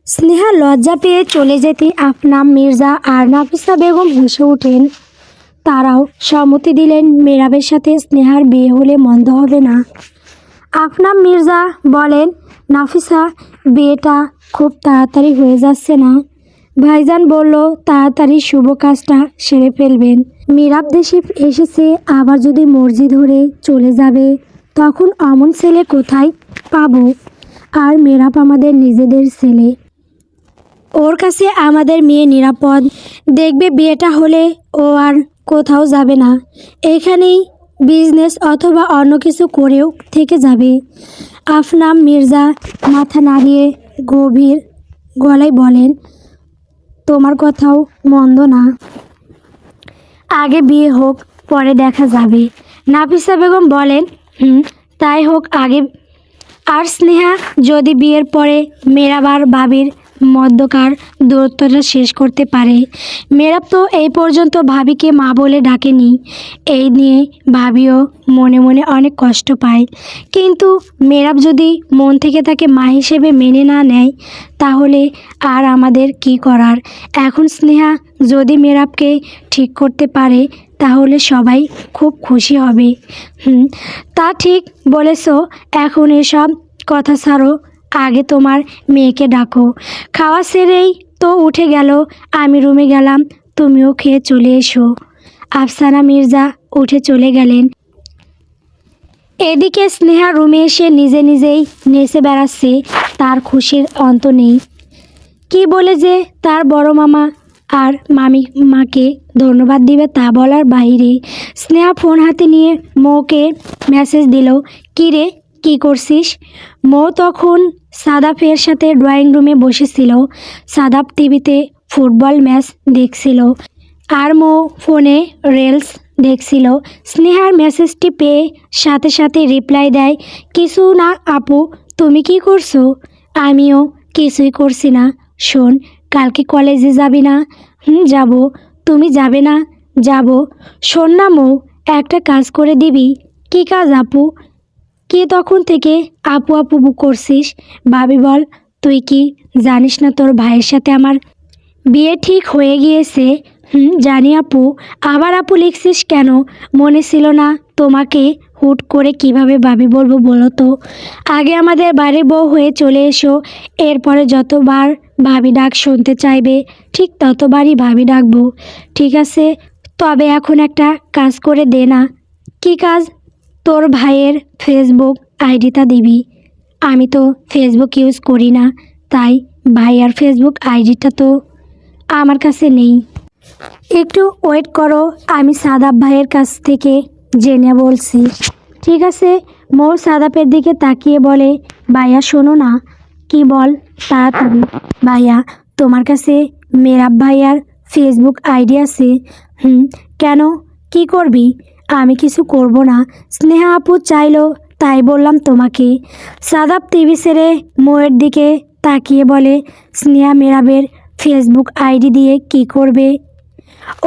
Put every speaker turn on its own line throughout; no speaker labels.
স্নেহা লজ্জা পেয়ে চলে যেতে আফনাম মির্জা আর নাফিসা বেগম হেসে ওঠেন। তারাও সম্মতি দিলেন মেরাবের সাথে স্নেহার বিয়ে হলে মন্দ হবে না। আফনাম মির্জা বলেন, নাফিসা, বিয়েটা খুব তাড়াতাড়ি হয়ে যাচ্ছে না? ভাইজান বলল তাড়াতাড়ি শুভ কাজটা সেরে ফেলবেন। মেরাব দেশে এসেছে, আবার যদি মর্জি ধরে চলে যাবে তখন অমন ছেলে কোথায় পাবো? আর মেরাব আমাদের নিজেদের ছেলে, ওর কাছে আমাদের মেয়ে নিরাপদ। দেখবে বিয়েটা হলে ও আর কোথাও যাবে না, এখানেই বিজনেস অথবা অন্য কিছু করেও থেকে যাবে। আফনাম মির্জা মাথা নাড়িয়ে গভীর গলায় বলেন, তোমার কথাও মন্দ না, আগে বিয়ে হোক পরে দেখা যাবে। নাফিসা বেগম বলেন, তাই হোক আগে। আর স্নেহা যদি বিয়ের পরে মেরাবার ভাবির মধ্যকার দূরত্বটা শেষ করতে পারে। মেরাব তো এই পর্যন্ত ভাবিকে মা বলে ডাকেনি, এই নিয়ে ভাবিও মনে মনে অনেক কষ্ট পায়। কিন্তু মেরাব যদি মন থেকে তাকে মা হিসেবে মেনে না নেয় তাহলে আর আমাদের কি করার। এখন স্নেহা যদি মেরাবকে ঠিক করতে পারে তাহলে সবাই খুব খুশি হবে। তা ঠিক বলেছ, এখন এসব কথা ছাড়ো, আগে তোমার মেয়েকে ডাকো। খাওয়া সেরেই তো উঠে গেল, আমি রুমে গেলাম, তুমিও খেয়ে চলে এসো। আফসানা মির্জা উঠে চলে গেলেন। এদিকে স্নেহা রুমে এসে নিজে নিজেই নেচে বেড়াচ্ছে, তার খুশির অন্ত নেই। কি বলে যে তার বড় মামা আর মামি মাকে ধন্যবাদ দিবে তা বলার বাইরে। স্নেহা ফোন হাতে নিয়ে মৌকে মেসেজ দিল, কী রে, কী করছিস? মৌ তখন সাদাফের সাথে ড্রয়িং রুমে বসেছিল। সাদাফ টিভিতে ফুটবল ম্যাচ দেখছিল আর মৌ ফোনে রিলস দেখছিল। স্নেহার মেসেজটি পেয়ে সাথে সাথে রিপ্লাই দেয়, কিছু না আপু, তুমি কি করছো? আমিও কিছুই করছি না। শোন, কালকে কলেজে যাবি না? যাব। তুমি যাবে না? যাব। শোন না মৌ, একটা কাজ করে দিবি। কি কাজ আপু? কি তখন থেকে আপু আপু করছিস? ভাবি বল, তুই কি জানিস না তোর ভাইয়ের সাথে আমার বিয়ে ঠিক হয়ে গিয়েছে? জানি আপু। আবার আপু লিখছিস কেন? মনে ছিল না তোমাকে? হুট করে কিভাবে ভাবি বলবো বলো তো? আগে আমাদের বাড়ির বউ হয়ে চলে এসো, এরপরে যতবার ভাবি ডাক শুনতে চাইবে ঠিক ততবারই ভাবি ডাকবো। ঠিক আছে, তবে এখন একটা কাজ করে দে না। কি কাজ? তোর ভাইয়ের ফেসবুক আইডিটা দিবি। আমি তো ফেসবুক ইউজ করি না, তাই ভাইয়ার ফেসবুক আইডিটা তো আমার কাছে নেই। একটু ওয়েট করো, আমি সাদাব ভাইয়ের কাছ থেকে জেনে বলছি। ঠিক আছে। মৌ সাদাপের দিকে তাকিয়ে বলে, ভাইয়া শোনো না। কি বল তাড়াতাড়ি। ভাইয়া, তোমার কাছে মেরাব ভাইয়ার ফেসবুক আইডি আছে? কেন, কি করবি? আমি কিছু করব না, স্নেহা আপু চাইলো তাই বললাম তোমাকে। সাদাব টিভি ছেড়ে মৌয়ের দিকে তাকিয়ে বলে, স্নেহা মেরাবের ফেসবুক আইডি দিয়ে কি করবে?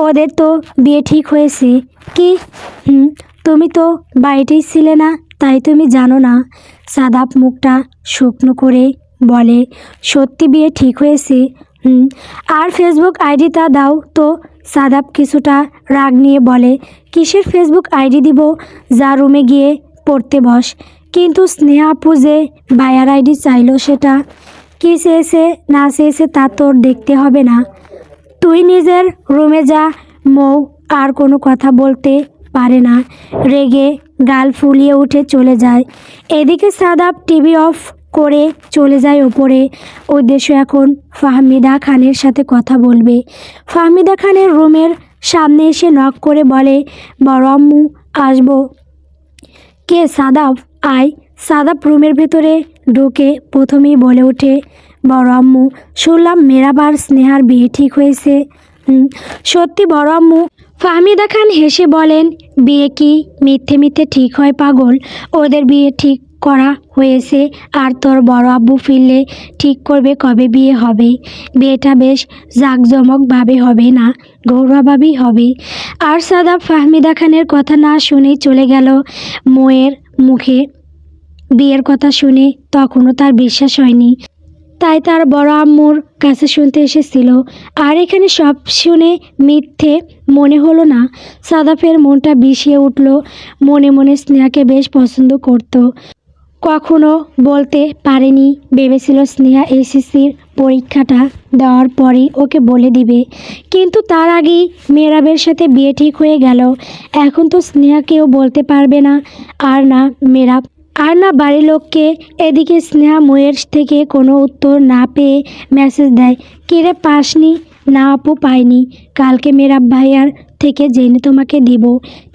ওদের তো বিয়ে ঠিক হয়েছে। কি? তুমি তো বাড়িতেই ছিলে না, তাই তুমি জানো না। সাদাব মুখটা শুকনো করে বলে, সত্যি বিয়ে ঠিক হয়েছে। আর ফেসবুক আইডিটা দাও তো। সাদাব কিছুটা রাগ নিয়ে বলে, কিসের ফেসবুক আইডি দিব? যা রুমে গিয়ে পড়তে বস। কিন্তু স্নেহা আপু যে ভাইয়ার আইডি চাইলো, সেটা কি চেয়েছে না চেয়েছে তা তোর দেখতে হবে না। তুই নিজের রুমে যা। মৌ আর কোনো কথা বলতে পারে না, রেগে গাল ফুলিয়ে উঠে চলে যায়। এদিকে সাদাব টিভি অফ করে চলে যায় ওপরে। উদ্দেশ্য এখন ফাহমিদা খানের সাথে কথা বলবে। ফাহমিদা খানের রুমের সামনে এসে নক করে বলে, বড় আম্মু আসবো? কে? সাদাব, আয়। সাদাব রুমের ভেতরে ঢুকে প্রথমেই বলে ওঠে, বড় আম্মু, শুনলাম মেরাব আর স্নেহার বিয়ে ঠিক হয়েছে। সত্যি বড় আম্মু? ফাহমিদা খান হেসে বলেন, বিয়ে কি মিথ্যে মিথ্যে ঠিক হয় পাগল? ওদের বিয়ে ঠিক করা হয়েছে, আর তোর বড় আব্বু ফিরলে ঠিক করবে কবে বিয়ে হবে। বিয়েটা বেশ জাঁকজমকভাবে হবে না, ঘরোয়াভাবেই হবে। আর সাদাব ফাহমিদা খানের কথা না শুনেই চলে গেল। মোয়ের মুখে বিয়ের কথা শুনে তখনও তার বিশ্বাস হয়নি। তাই তার বড় আম্মুর কাছে শুনতে এসেছিল। আর এখানে সব শুনে মিথ্যে মনে হলো না। সাদাফের মনটা বিষিয়ে উঠল। মনে মনে স্নেহাকে বেশ পছন্দ করত। কখনো বলতে পারেনি, ভেবেছিল স্নেহা এসএসসির পরীক্ষাটা দেওয়ার পরই ওকে বলে দিবে, কিন্তু তার আগেই মেহরাবের সাথে বিয়ে ঠিক হয়ে গেল। এখন তো স্নেহাকেও বলতে পারবে না, আর না মেহরাব, আর না বাড়ির লোককে। এদিকে স্নেহা ময়ের থেকে কোনো উত্তর না পেয়ে মেসেজ দেয়, কিরে পাসনি? না আপু পাইনি, কালকে মেহরাব ভাইয়ার থেকে জেনে তোমাকে দিব।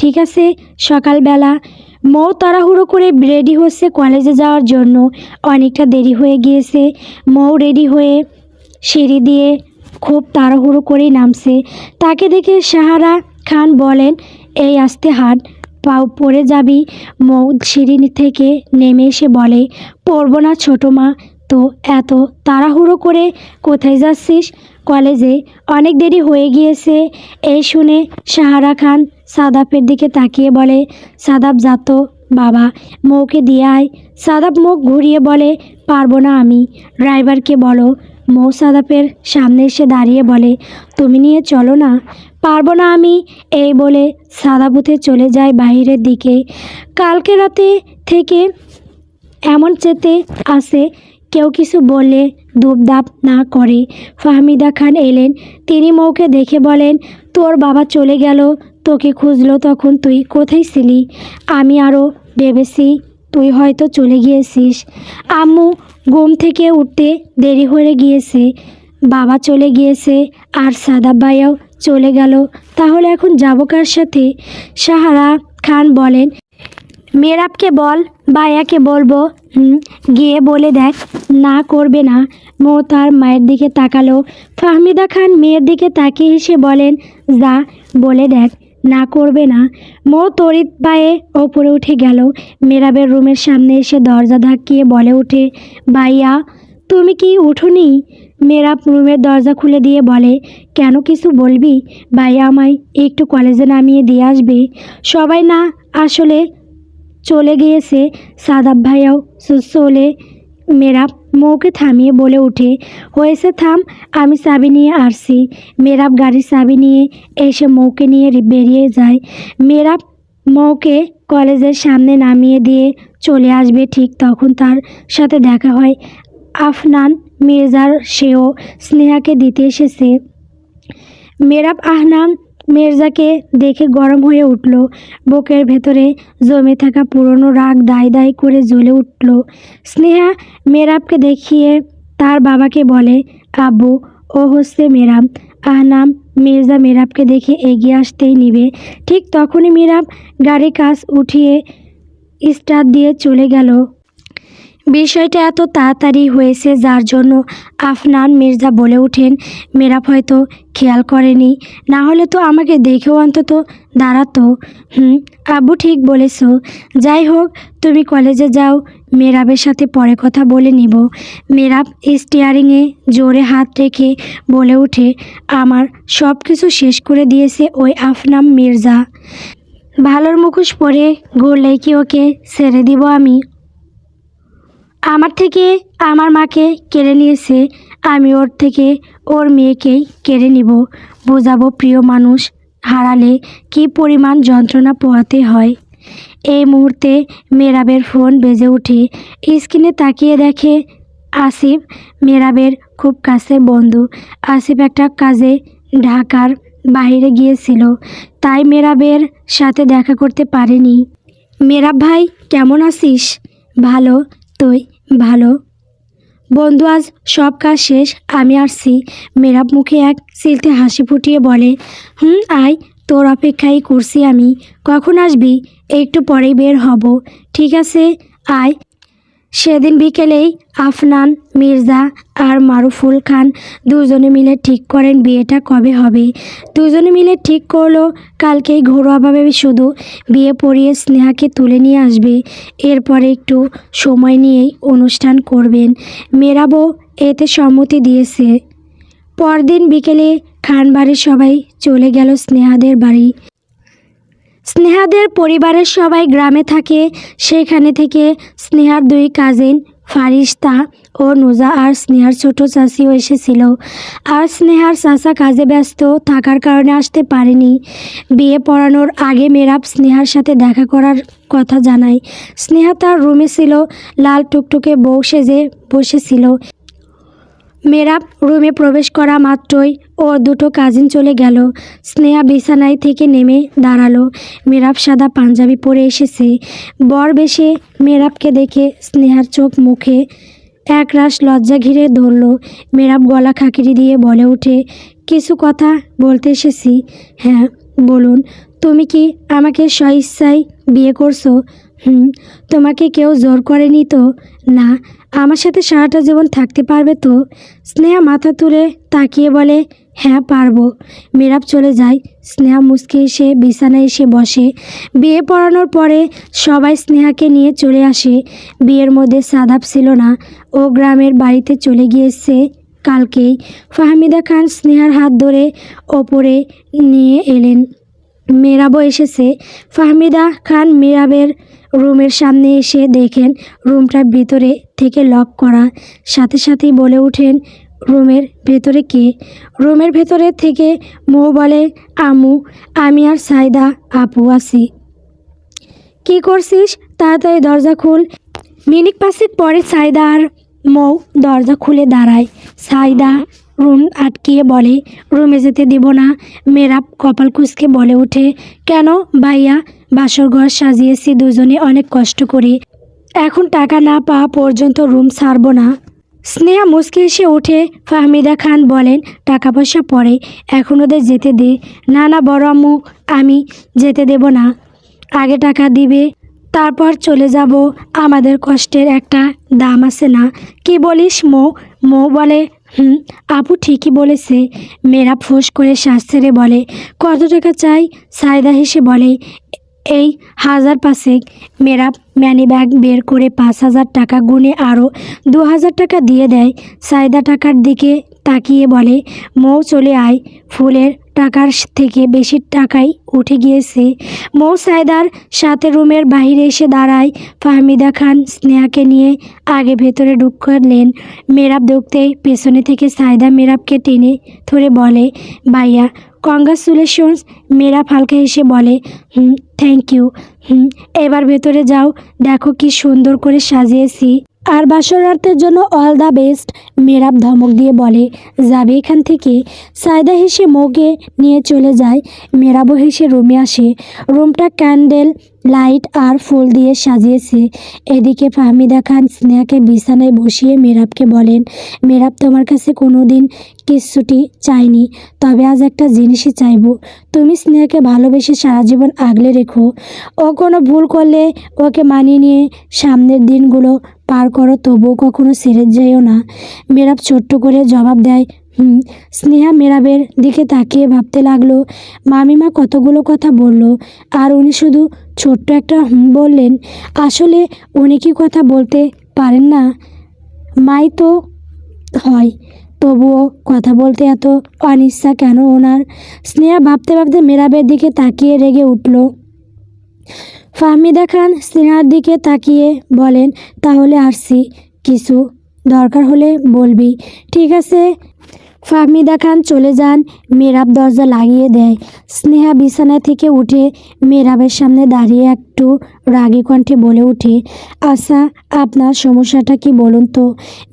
ঠিক আছে। সকালবেলা মৌ তাড়াহুড়ো করে রেডি হচ্ছে কলেজে যাওয়ার জন্য। অনেকটা দেরি হয়ে গিয়েছে। মৌ রেডি হয়ে সিঁড়ি দিয়ে খুব তাড়াহুড়ো করেই নামছে। তাকে দেখে সাহারা খান বলেন, এই আস্তে হাঁট, পড়ে যাবি। মৌ সিঁড়ি থেকে নেমে এসে বলে, পড়বো না ছোটো মা। তো এত তাড়াহুড়ো করে কোথায় যাচ্ছিস? কলেজে, অনেক দেরি হয়ে গিয়েছে। এই শুনে সাহারা খান সাদাফের দিকে তাকিয়ে বলে, সাদাফ যা তো বাবা, মৌকে দিয়ে আয়। সাদাফ মুখ ঘুরিয়ে বলে, পারবো না আমি, ড্রাইভারকে বলো। মৌ সাদাফের সামনে এসে দাঁড়িয়ে বলে, তুমি নিয়ে চলো না। পারবো না আমি, এই বলে সাদাফ উঠে চলে যায় বাইরের দিকে। কালকে রাতে থেকে এমন চেতে আসে, কেউ কিছু বললে ধূপধাপ না করে। ফাহমিদা খান এলেন। তিনি মৌকে দেখে বলেন, তোর বাবা চলে গেল, তোকে খুঁজলো, তখন তুই কোথায় ছিলি? আমি আরও ভেবেছি তুই হয়তো চলে গিয়েছিস। আম্মু ঘুম থেকে উঠতে দেরি হয়ে গিয়েছে, বাবা চলে গিয়েছে, আর সাদাব ভাইয়াও চলে গেল। তাহলে এখন যাবো কার সাথে? সাহারা খান বলেন, মেহরাবকে বল, ভাইয়াকে বলবো। গিয়ে বলে দেখ। না করবে না। মৌ তার মায়ের দিকে তাকালো। ফাহমিদা খান মেয়ের দিকে তাকিয়ে এসে বলেন, যা বলে দেখ, না করবে না। মৌ তড়িৎ পায়ে ওপরে উঠে গেল। মেহরাবের রুমের সামনে এসে দরজা ধাক্কিয়ে বলে ওঠে, ভাইয়া তুমি কি উঠোনি? মেহরাব রুমের দরজা খুলে দিয়ে বলে, কেন, কিছু বলবি? ভাইয়া আমায় একটু কলেজে নামিয়ে দিয়ে আসবে। সবাই না আসলে চলে গিয়েছে। সাদাব ভাইয়াও চলে। মেহরাব মৌকে থামিয়ে বলে ওঠে, হয়েছে থাম, আমি চাবি নিয়ে আসছি। মেহরাব গাড়ির চাবি নিয়ে এসে মৌকে নিয়ে বেরিয়ে যায়। মেহরাব মৌকে কলেজের সামনে নামিয়ে দিয়ে চলে আসবে, ঠিক তখন তার সাথে দেখা হয় আফনান মির্জার। সেও স্নেহাকে দিতে এসেছে। মেহরাব আহনান মির্জাকে দেখে গরম হয়ে উঠল। বুকের ভেতরে জমে থাকা পুরনো রাগ দায় দায় করে জ্বলে উঠল। স্নেহা মেহরাবকে দেখিয়ে তার বাবাকে বলে, আব্বু ও হচ্ছে মেহরাব। আহনাম মির্জা মেহরাবকে দেখে এগিয়ে আসতেই নিবে, ঠিক তখনই মেহরাব গাড়ি কাজ উঠিয়ে স্টার্ট দিয়ে চলে গেল। বিষয়টা এত তাড়াতাড়ি হয়েছে যার জন্য আফনান মির্জা বলে ওঠেন, মেহরাব হয়তো খেয়াল করেনি, না হলে তো আমাকে দেখেও অন্তত দাঁড়াতো। আব্বু ঠিক বলেছ। যাই হোক, তুমি কলেজে যাও, মেহরাবের সাথে পরে কথা বলে নিব। মেহরাব স্টিয়ারিংয়ে জোরে হাত রেখে বলে ওঠে, আমার সব কিছু শেষ করে দিয়েছে ওই আফনান মির্জা। ভালোর মুখোশ পরে ঘুরলেই কি ওকে ছেড়ে দিব আমি? আমার থেকে আমার মাকে কেড়ে নিয়েছে, আমি ওর থেকে ওর মেয়েকেই কেড়ে নিব। বোঝাবো প্রিয় মানুষ হারালে কী পরিমাণ যন্ত্রণা পোহাতে হয়। এই মুহূর্তে মেহরাবের ফোন বেজে ওঠে। স্ক্রিনে তাকিয়ে দেখে আসিফ, মেহরাবের খুব কাছের বন্ধু। আসিফ একটা কাজে ঢাকার বাইরে গিয়েছিল, তাই মেহরাবের সাথে দেখা করতে পারেনি। মেহরাব ভাই কেমন আছিস? ভালো, তুই ভালো? বন্ধু আজ সব কাজ শেষ, আমি আসছি। মেহরাব মুখে এক চিলতে হাসি ফুটিয়ে বলে, আয়, তোর অপেক্ষাই করছি আমি। কখন আসবি? একটু পরেই বের হব। ঠিক আছে, আয়। সেদিন বিকেলেই আফনান মির্জা আর মারুফুল খান দুজনে মিলে ঠিক করেন বিয়েটা কবে হবে। দুজনে মিলে ঠিক করলো কালকেই ঘরোয়াভাবে শুধু বিয়ে পড়িয়ে স্নেহাকে তুলে নিয়ে আসবে। এরপরে একটু সময় নিয়েই অনুষ্ঠান করবেন। মেহরাবও এতে সম্মতি দিয়েছে। পরদিন বিকেলে খান বাড়ির সবাই চলে গেল স্নেহাদের বাড়ি। স্নেহাদের পরিবারের সবাই গ্রামে থাকে। সেখানে থেকে স্নেহার দুই কাজিন ফারিস্তা ও নুজা আর স্নেহার ছোট চাচিও এসেছিল। আর স্নেহার চাচা কাজে ব্যস্ত থাকার কারণে আসতে পারেনি। বিয়ে পড়ানোর আগে মেহরাব স্নেহার সাথে দেখা করার কথা জানায়। স্নেহা তার রুমে ছিল, লাল টুকটুকে বউ সেজে বসেছিল। মেহরাব রুমে প্রবেশ করা মাত্রই ওর দুটো কাজিন চলে গেল। স্নেহা বিছানায় থেকে নেমে দাঁড়ালো। মেহরাব সাদা পাঞ্জাবি পরে এসেছে। বর বেশে মেহরাবকে দেখে স্নেহার চোখ মুখে একরাশ লজ্জা ঘিরে ধরল। মেহরাব গলা খাকিরি দিয়ে বলে ওঠে, কিছু কথা বলতে এসেছি। হ্যাঁ বলুন। তুমি কি আমাকে স্বইচ্ছায় বিয়ে করছো? তোমাকে কেউ জোর করেনি তো? না। আমার সাথে সারাটা জীবন থাকতে পারবে তো? স্নেহা মাথা তুলে তাকিয়ে বলে, হ্যাঁ পারবো। মেহরাব চলে যায়। স্নেহা মুচকে এসে বিছানায় এসে বসে। বিয়ে পড়ানোর পরে সবাই স্নেহাকে নিয়ে চলে আসে। বিয়ের মধ্যে সাদাব ছিল না, ও গ্রামের বাড়িতে চলে গিয়েছে কালকেই। ফাহমিদা খান স্নেহার হাত ধরে ওপরে নিয়ে এলেন। মেহরাবও এসেছে। ফাহমিদা খান মেহরাবের রুমের সামনে এসে দেখেন রুমটা ভিতরে থেকে লক করা। সাথে সাথেই বলে ওঠেন, রুমের ভেতরে কে? রুমের ভেতরে থেকে মৌ বলে, আম্মু, আমি আর সাইদা আপু আছি। কি করছিস? তাড়াতাড়ি দরজা খুল। মিনিট পাঁচেক পরে সাইদা আর মৌ দরজা খুলে দাঁড়ায়। সাইদা রুম আটকিয়ে বলে, রুমে যেতে দিব না। মেহরাব কপাল কুঁচকে বলে ওঠে, কেন ভাইয়া? বাসর ঘর সাজিয়েছি দুজনে অনেক কষ্ট করে, এখন টাকা না পাওয়া পর্যন্ত রুম ছাড়বো না। স্নেহা মুচকে এসে ওঠে। ফাহমিদা খান বলেন, টাকা পয়সা পরে, এখন ওদের যেতে দে। না না বড় আম্মু, আমি যেতে দেব না। আগে টাকা দিবে, তারপর চলে যাব। আমাদের কষ্টের একটা দাম আছে না? কি বলিস মৌ? মৌ বলে, আপু ঠিকই বলেছে। মেয়েরা ফোঁস করে শ্বাস ছেড়ে বলে, কত টাকা চাই? সাইদা হেসে বলে, এই 1000 পাঁচেক। মেয়েরাব ম্যানি ব্যাগ বের করে 5000 টাকা গুনে আরও 2000 টাকা দিয়ে দেয়। সাইদা টাকার দিকে তাকিয়ে বলে, মৌ চলে আয়, ফুলের টাকার থেকে বেশি টাকাই উঠে গিয়েছে। মৌ সাইদার সাথে রুমের বাইরে এসে দাঁড়ায়। ফাহমিদা খান স্নেহাকে নিয়ে আগে ভেতরে ঢুকলেন। মেহরাব ঢুকতেই পেছনে থেকে সাইদা মেহরাবকে টেনে ধরে বলে, ভাইয়া কংগ্রাচুলেশনস। মেহরাব হালকা হেসে বলে, থ্যাংক ইউ। এবার ভেতরে যাও, দেখো কি সুন্দর করে সাজিয়েছি। আর বাসর রাতের জন্য অল দ্য বেস্ট। মেহরাব ধমক দিয়ে বলে, যাবে এখান থেকে। সাইদা হেসে মৌকে নিয়ে চলে যায়। মেহরাবও হেসে রুমে আসে। রুমটা ক্যান্ডেল লাইট আর ফুল দিয়ে সাজিয়েছে। এদিকে ফাহমিদা খান স্নেহাকে বিছানায় বসিয়ে মেহরাবকে বলেন, মেহরাব তোমার কাছে কোনো দিন কিচ্ছুটি চাইনি, তবে আজ একটা জিনিসই চাইবো। তুমি স্নেহাকে ভালোবেসে সারা জীবন আগলে রেখো। ও কোনো ভুল করলে ওকে মানিয়ে নিয়ে সামনের দিনগুলো পার করো, তবুও কখনো ছেড়ে যেও না। মেহরাব ছোট্ট করে জবাব দেয়, স্নেহা মেহরাবের দিকে তাকিয়ে ভাবতে লাগলো, মামিমা কতগুলো কথা বলল, আর উনি শুধু ছোট্ট একটা বললেন। আসলে উনি কি কথা বলতে পারেন না? মাই তো হয়, তবুও কথা বলতে এত অনিচ্ছা কেন ওনার? স্নেহা ভাবতে ভাবতে মেহরাবের দিকে তাকিয়ে রেগে উঠল। ফাহমিদা খান স্নেহার দিকে তাকিয়ে বলেন, তাহলে আসছি, কিছু দরকার হলে বলবি। ঠিক আছে। ফাহমিদা খান চলে যান। মেহরাব দরজা লাগিয়ে দেয়। স্নেহা বিছানা থেকে উঠে মেহরাবের সামনে দাঁড়িয়ে একটু রাগী কণ্ঠে বলে ওঠে, আচ্ছা আপনার সমস্যাটা কি বলুন তো?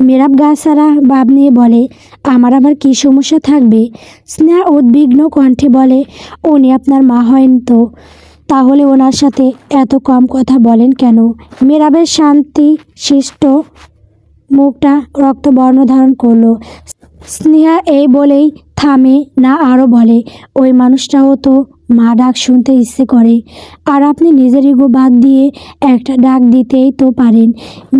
মেহরাব গা সারা ভাব নিয়ে বলে, আমার আবার কী সমস্যা থাকবে? স্নেহা উদ্বিগ্ন কণ্ঠে বলে, উনি আপনার মা হন তো? তাহলে ওনার সাথে এত কম কথা বলেন কেন? মেহরাবের শান্তি শিষ্ট মুখটা রক্তবর্ণ ধারণ করলো। স্নেহা এই বলেই থামে না, আরও বলে, ওই মানুষটাও তো মা ডাক শুনতে ইচ্ছে করে, আর আপনি নিজের ইগো বাদ দিয়ে একটা ডাক দিতেই তো পারেন।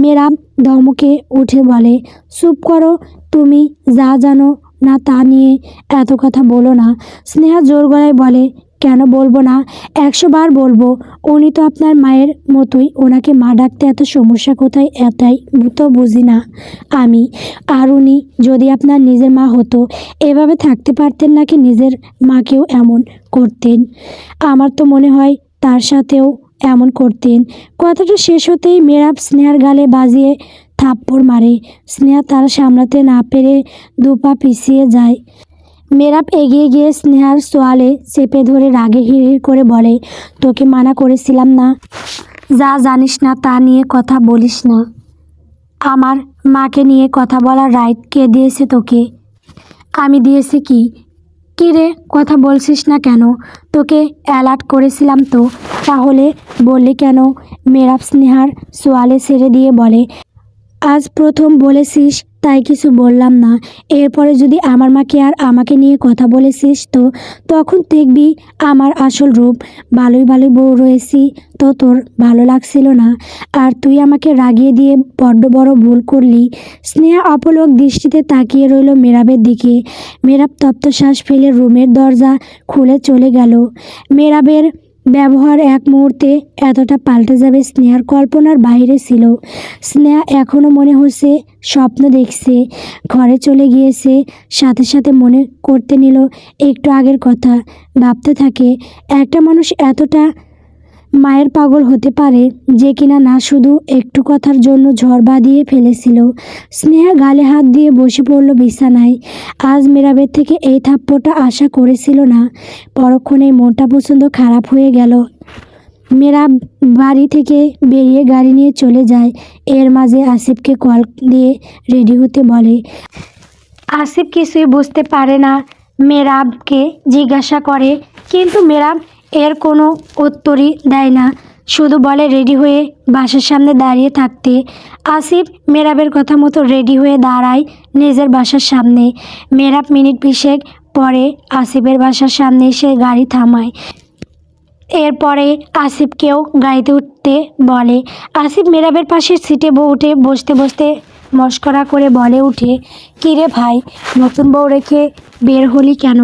মেহরাব ধমকে উঠে বলে, চুপ করো, তুমি যা জানো না তা নিয়ে এত কথা বলো না। স্নেহা জোর গলায় বলে, কেন বলবো না? 100 বার বলবো। উনি তো আপনার মায়ের মতোই, ওনাকে মা ডাকতে এত সমস্যা কোথায়? এটাই তো বুঝি না আমি। আর উনি যদি আপনার নিজের মা হতো, এভাবে থাকতে পারতেন নাকি নিজের মাকেও এমন করতেন? আমার তো মনে হয় তার সাথেও এমন করতেন। কথাটা শেষ হতেই মেহরাব স্নেহার গালে বাজিয়ে থাপ্পড় মারে। স্নেহা তার সামলাতে না পেরে দুপা পিছিয়ে যায়। মেরাব এগিয়ে গিয়ে স্নেহার সোয়ালে চেপে ধরে রাগে হিড়হিড় করে বলে, তোকে মানা করেছিলাম না, যা জানিস না তা নিয়ে কথা বলিস না। আমার মাকে নিয়ে কথা বলার রাইট কে দিয়েছে তোকে? আমি দিয়েছি কি? কী রে, কথা বলছিস না কেন? তোকে অ্যালার্ট করেছিলাম তো, তাহলে বললি কেন? মেরাব স্নেহার সোয়ালে ছেড়ে দিয়ে বলে, আজ প্রথম বলেছিস তাই কিছু বললাম না। এরপরে যদি আমার মাকে আর আমাকে নিয়ে কথা বলেছিস তো তখন দেখবি আমার আসল রূপ। ভালোই ভালোই বউ রয়েছি তো তোর ভালো লাগছিল না, আর তুই আমাকে রাগিয়ে দিয়ে বড্ড বড় ভুল করলি। স্নেহা অপলক দৃষ্টিতে তাকিয়ে রইল মেরাবের দিকে। মেরাব তপ্ত শ্বাস ফেলে রুমের দরজা খুলে চলে গেল। মেরাবের ব্যবহার এক মুহূর্তে এতটা পাল্টে যাবে স্নেহার কল্পনার বাইরে ছিল। স্নেহা এখনও মনে হচ্ছে স্বপ্ন দেখছে। ঘরে চলে গিয়েছে, সাথে সাথে মনে করতে নিল একটু আগের কথা। ভাবতে থাকে, একটা মানুষ এতটা মায়ের পাগল হতে পারে যে কিনা না শুধু একটু কথার জন্য ঝড় বাঁধিয়ে ফেলেছিল। স্নেহা গালে হাত দিয়ে বসে পড়ল বিছানায়। আজ মেরাবের থেকে এই থাপ্পড়টা আশা করেছিল না। পরক্ষণেই মনটা পছন্দ খারাপ হয়ে গেল। মেরাব বাড়ি থেকে বেরিয়ে গাড়ি নিয়ে চলে যায়। এর মাঝে আসিফকে কল দিয়ে রেডি হতে বলে। আসিফ কিছুই বুঝতে পারে না, মেরাবকে জিজ্ঞাসা করে, কিন্তু মেরাব এর কোনো উত্তরই দেয় না, শুধু বলে রেডি হয়ে বাসার সামনে দাঁড়িয়ে থাকতে। আসিফ মেরাবের কথা মতো রেডি হয়ে দাঁড়ায় নিজের বাসার সামনে। মেরাব মিনিট 20 পরে আসিফের বাসার সামনে এসে গাড়ি থামায়। এরপরে আসিফকেও গাড়িতে উঠতে বলে। আসিফ মেরাবের পাশের সিটে উঠে বসতে বসতে মস্করা করে বলে উঠে, কী রে ভাই, নতুন বউ রেখে বের হলি কেন?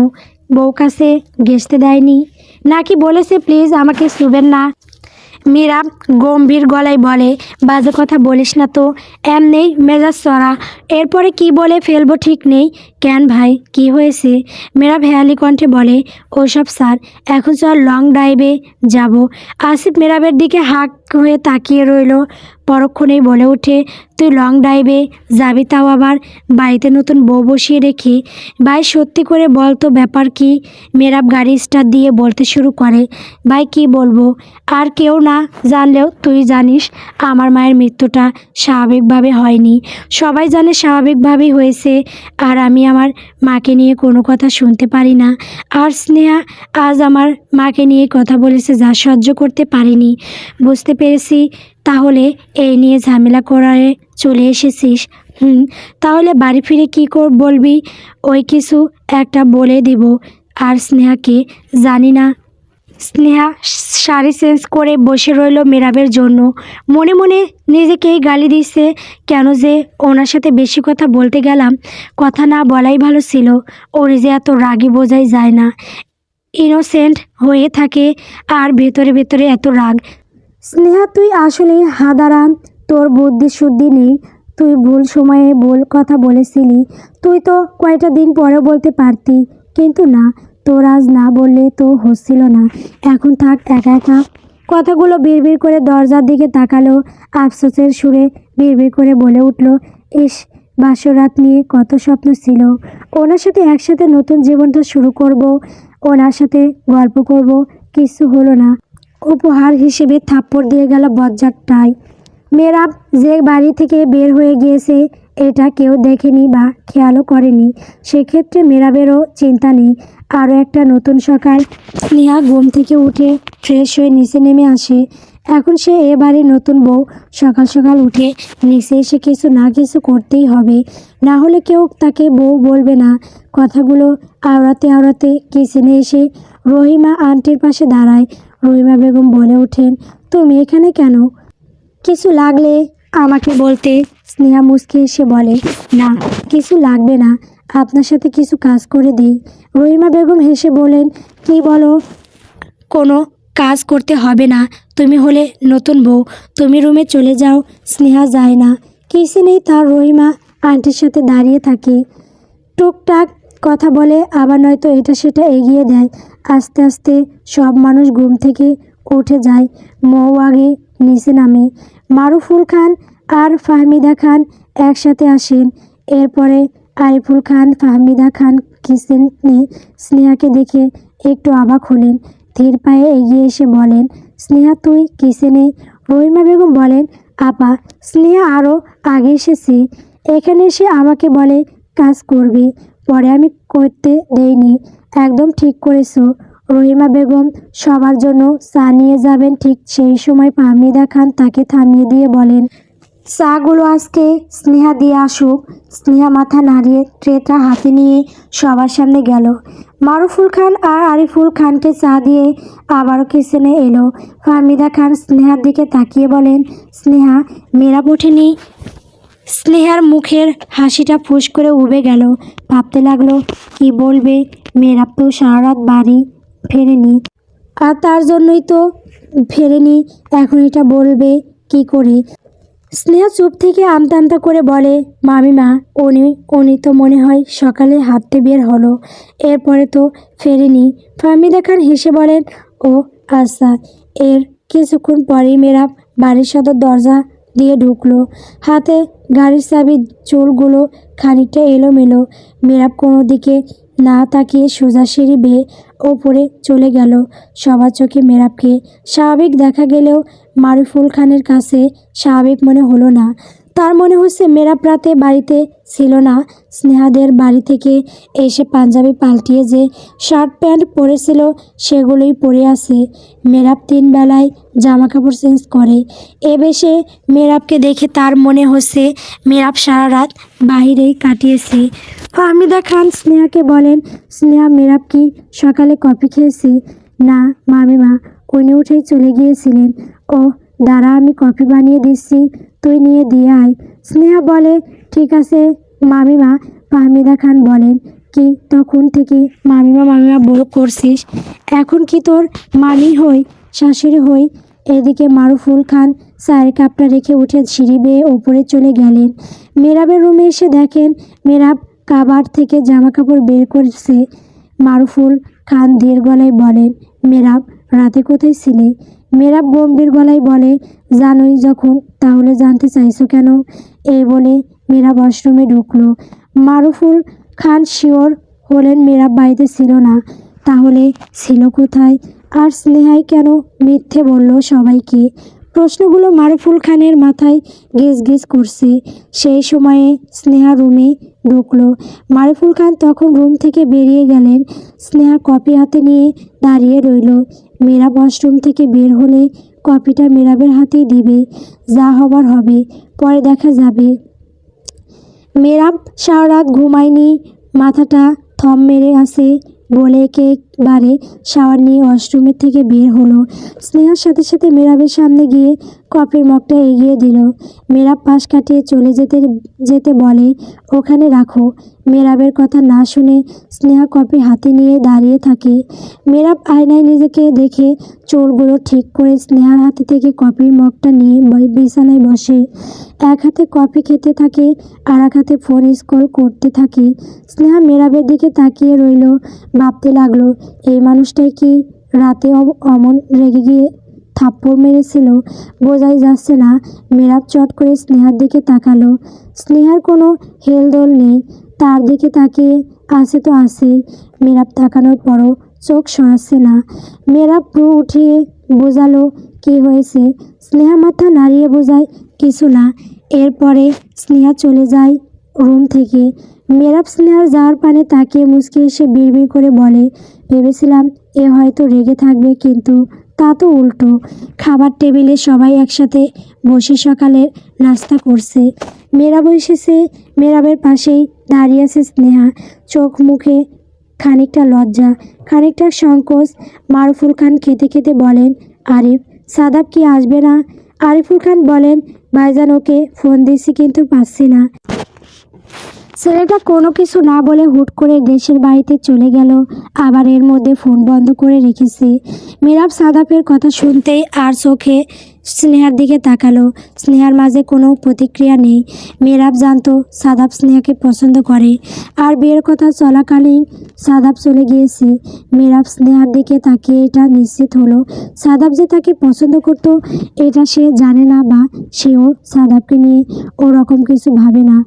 বউ কাছে ঘেঁষতে দেয়নি নাকি? বলেছে প্লিজ আমাকে ছুবেন না? মীরা গম্ভীর গলায় বলে, বাজে কথা বলিস না তো, এমনিই মেজাজ চড়া, এরপরে কি বলে ফেলবো ঠিক নেই। কেন ভাই, কি হয়েছে? মেরা ভেয়ালি কণ্ঠে বলে, ওসব স্যার, এখন চল লং ড্রাইভে যাব। আসিফ মেরাবের দিকে হাঁক হয়ে তাকিয়ে রইল। পরক্ষণেই বলে ওঠে, তুই লং ড্রাইভে যাবি, তাও আবার বাড়িতে নতুন বউ বসিয়ে রেখে? ভাই সত্যি করে বল তো ব্যাপার কি? মেরাব গাড়ি স্টার্ট দিয়ে বলতে শুরু করে, ভাই কি বলবো, আর কেউ না জানলেও তুই জানিস আমার মায়ের মৃত্যুটা স্বাভাবিকভাবে হয়নি। সবাই জানে স্বাভাবিকভাবেই হয়েছে, আর আমি আমার মাকে নিয়ে কোনো কথা শুনতে পারি না। আর স্নেহা আজ আমার মাকে নিয়ে কথা বলেছে, যা সহ্য করতে পারিনি। বুঝতে পেরেছি, তাহলে এই নিয়ে ঝামেলা করে চলে এসেছিস। তাহলে বাড়ি ফিরে কী বলবি? ওই কিছু একটা বলে দিব। আর স্নেহাকে জানি না। স্নেহা শাড়ি চেঞ্জ করে বসে রইল মেরাবের জন্য। মনে মনে নিজেকেই গালি দিচ্ছে, কেন যে ওনার সাথে বেশি কথা বলতে গেলাম। কথা না বলাই ভালো ছিল। ওর যে এত রাগী বোঝাই যায় না, ইনোসেন্ট হয়ে থাকে আর ভেতরে ভেতরে এত রাগ। স্নেহা তুই আসলে হাদারাম, তোর বুদ্ধি শুদ্ধি নেই। তুই ভুল সময়ে ভুল কথা বলেছিলি। তুই তো কয়টা দিন পরে বলতে পারতি, কিন্তু না, তোর আজ না বললে তো হচ্ছিল না। এখন থাক একা একা। কথাগুলো বিড়বিড় করে দরজার দিকে তাকালো। আফসোসের সুরে বিড়বিড় করে বলে উঠল, ইস, বাসরাত নিয়ে কত স্বপ্ন ছিল। ওনার সাথে একসাথে নতুন জীবনটা শুরু করব, ওনার সাথে গল্প করব, কিছু হলো না। উপহার হিসেবে থাপ্পড় দিয়ে গেল বজ্জাতটাই। মেরাব যে বাড়ি থেকে বের হয়ে গিয়েছে এটা কেউ দেখেনি বা খেয়ালও করেনি। সেক্ষেত্রে মেরাবেরও চিন্তা নেই। আরও একটা নতুন সকাল। স্নেহা ঘুম থেকে উঠে ফ্রেশ হয়ে নিচে নেমে আসে। এখন সে এ বাড়ির নতুন বউ। সকাল সকাল উঠে নিচে এসে কিছু না কিছু করতেই হবে, না হলে কেউ তাকে বউ বলবে না। কথাগুলো আওড়াতে আওড়াতে কিচেনে এসে রহিমা আন্টির পাশে দাঁড়ায়। রহিমা বেগম বলে ওঠেন, তুমি এখানে কেন? কিছু লাগলে আমাকে বলতে। স্নেহা মুচকি এসে বলে, না কিছু লাগবে না, আপনার সাথে কিছু কাজ করে দিই। রহিমা বেগম হেসে বলেন, কি বলো? কোনো কাজ করতে হবে না, তুমি হলে নতুন বউ, তুমি রুমে চলে যাও। স্নেহা যায় না। কিচেনেই তার রহিমা আন্টির সাথে দাঁড়িয়ে থাকে। টুকটাক কথা বলে, আবার নয়তো এটা সেটা এগিয়ে দেয়। আস্তে আস্তে সব মানুষ ঘুম থেকে উঠে যায়। মৌ আগে নিচে নামে। মারুফুল খান আর ফাহমিদা খান একসাথে আসেন। এরপরে আরিফুল খান ফাহমিদা খান কিচেনে স্নেহাকে দেখে একটু অবাক হলেন। ধীর পায়ে এগিয়ে এসে বলেন, স্নেহা তুই কিচেনে? রহিমা বেগম বলেন, আপা। স্নেহা আরও আগে এসেছে, এখানে এসে আমাকে বলে কাজ করবে, পরে আমি করতে দেইনি। একদম ঠিক করেছো। রহিমা বেগম সবার জন্য চা নিয়ে যাবেন, ঠিক সেই সময় ফাহমিদা খান তাকে থামিয়ে দিয়ে বলেন, চাগুলো আজকে স্নেহা দিয়ে আসুক। স্নেহা মাথা নাড়িয়ে ট্রেটা হাতে নিয়ে সবার সামনে গেল। মারুফুল খান আর আরিফুল খানকে চা দিয়ে আবারও কিচেনে এলো। ফাহমিদা খান স্নেহার দিকে তাকিয়ে বলেন, স্নেহা, মেয়েরা ওঠেনি? স্নেহার মুখের হাসিটা ফুঁস করে উবে গেল। ভাবতে লাগলো, কি বলবে, মেয়েরা তো সারা রাত বাড়ি ফেরেনি, আর তার জন্যই তো ফেরেনি, এখন এটা বলবে কি করে। স্নেহা চুপ থেকে আমতা আমতা করে বলে, মামিমা, উনি তো মনে হয় সকালে হাঁটতে বের হলো, এরপরে তো ফেরেনি। ফাহমিদা খান হেসে বলেন, ও আচ্ছা। এর কিছুক্ষণ পরেই মেয়েরা বাড়ির সদর দরজা দিয়ে ঢুকলো। হাতে গাড়ির চাবির চুলগুলো খানিকটা এলোমেলো। মেয়েরা কোনো দিকে না তাকিয়ে সোজা সিঁড়ি বেয়ে ওপরে চলে গেল। সবার চোখে মেরাবকে স্বাভাবিক দেখা গেলেও মারুফুল খানের কাছে স্বাভাবিক মনে হলো না। তার মনে হচ্ছে মেরাব রাতে বাড়িতে ছিল না। স্নেহাদের বাড়ি থেকে এসে পাঞ্জাবি পাল্টিয়ে যে শার্ট প্যান্ট পরেছিল সেগুলোই পরে আছে। মেরাব 3 বেলায় জামা কাপড় চেঞ্জ করে। এ বেশে মেরাবকে দেখে তার মনে হচ্ছে মেরাব সারা রাত বাহিরেই কাটিয়েছে। ফাহমিদা খান স্নেহাকে বলেন, স্নেহা, মেরাব কি সকালে কফি খেয়েছে? না মামিমা, উনি উঠেই চলে গিয়েছিলেন। ও দাঁড়া, আমি কফি বানিয়ে দিচ্ছি, তুই নিয়ে দিয়ে আয়। স্নেহা বলে, ঠিক আছে মামিমা। ফাহমিদা খান বলেন, কি তখন থেকে মামিমা মামিমা করছিস? এখন কি তোর মামি হই, শাশুড়ি হই? এদিকে মারুফুল খান চায়ের কাপটা রেখে উঠে সিঁড়ি বেয়ে ওপরে চলে গেলেন। মেরাবের রুমে এসে দেখেন মেরাব কাবার থেকে জামা কাপড় বের করছে। মারুফুল খান ধীর গলায় বলেন, মেরাব, রাতে কোথায় ছিলে? মেরাব গম্ভীর গলায় বলে, জানোই যখন, তাহলে জানতে চাইছো কেন? এই বলে মেরাব ওয়াশরুমে ঢুকলো। মারুফুল খান শিওর হলেন মেরাব বাড়িতে ছিল না। তাহলে ছিল কোথায়? আর স্নেহাই কেন মিথ্যে বলল সবাইকে? প্রশ্নগুলো মারুফুল খানের মাথায় গেজ গেজ করছে। সেই সময়ে স্নেহা রুমে ঢুকলো। মারুফুল খান তখন রুম থেকে বেরিয়ে গেলেন। স্নেহা কপি হাতে নিয়ে দাঁড়িয়ে রইল। মেরাব ওয়াশরুম থেকে বের হলে কপিটা মেরাবের হাতেই দিবে। যা হবার হবে, পরে দেখা যাবে। মেরাব সারা রাত ঘুমায়নি, মাথাটা থম মেরে আছে বলে একেবারে শাওয়ার নিয়ে ওয়াশরুমের থেকে বের হলো। স্নেহার সাথে সাথে মেরাবের সামনে গিয়ে কফির মগটা এগিয়ে দিল। মেরাব পাশ কাটিয়ে চলে যেতে যেতে বলে, ওখানে রাখো। মেরাবের কথা না শুনে স্নেহা কফি হাতে নিয়ে দাঁড়িয়ে থাকে। মেরাব আয়নায় নিজেকে দেখে চুলগুলো ঠিক করে স্নেহার হাতে থেকে কফির মগটা নিয়ে বিছানায় বসে। এক হাতে কফি খেতে থাকে, আর এক হাতে ফোন স্ক্রল করতে থাকে। স্নেহা মেরাবের দিকে তাকিয়ে রইল। ভাবতে লাগলো, এই মানুষটাই কি রাতে অমন রেগে গিয়ে থাপ্পড় মেরেছিল? বোঝাই যাচ্ছে না। মেরাব চট করে স্নেহার দিকে তাকালো। স্নেহার কোনো হেলদোল নেই, তার দিকে তাকিয়ে আছে তো আছেই। মেরাব তাকানোর পরও চোখ সরাচ্ছে না। মেরাব ভ্রু উঠিয়ে বোঝালো, কি হয়েছে? স্নেহা মাথা নাড়িয়ে বোঝায়, কিছু না। এরপরে স্নেহা চলে যায় রুম থেকে। মেরাব স্নেহার যাওয়ার পানে তাকিয়ে মুচকি এসে বিড়বিড় করে বলে, ভেবেছিলাম এ হয়তো রেগে থাকবে, কিন্তু তা তো উল্টো। খাবার টেবিলে সবাই একসাথে বসে সকালের নাস্তা করছে। মেরাব এসেছে। মেরাবের পাশেই দাঁড়িয়ে আছে স্নেহা। চোখ মুখে খানিকটা লজ্জা, খানিকটা সংকোচ। মারুফুল খান খেতে খেতে বলেন, আরিফ, সাদাব কি আসবে না? আরিফুল খান বলেন, ভাইজান, ওকে ফোন দিচ্ছি কিন্তু পাচ্ছি না। ছেলেটা কোনো কিছু না বলে হুট করে দেশের বাড়িতে চলে গেল, আবার এর মধ্যে ফোন বন্ধ করে রেখেছে। মেরাব সাদাপের কথা শুনতেই আর চোখে স্নেহার দিকে তাকালো। স্নেহার মাঝে কোনো প্রতিক্রিয়া নেই। মেহরাব জানতো সাদাব স্নেহাকে পছন্দ করে, আর বিয়ের কথা চলাকালীন সাদাব চলে গিয়েছে। মেহরাব স্নেহার দিকে তাকিয়ে এটা নিশ্চিত হলো সাদাব যে তাকে পছন্দ করত এটা সে জানে না, বা সেও সাদাবকে নিয়ে ওরকম কিছু ভাবে না।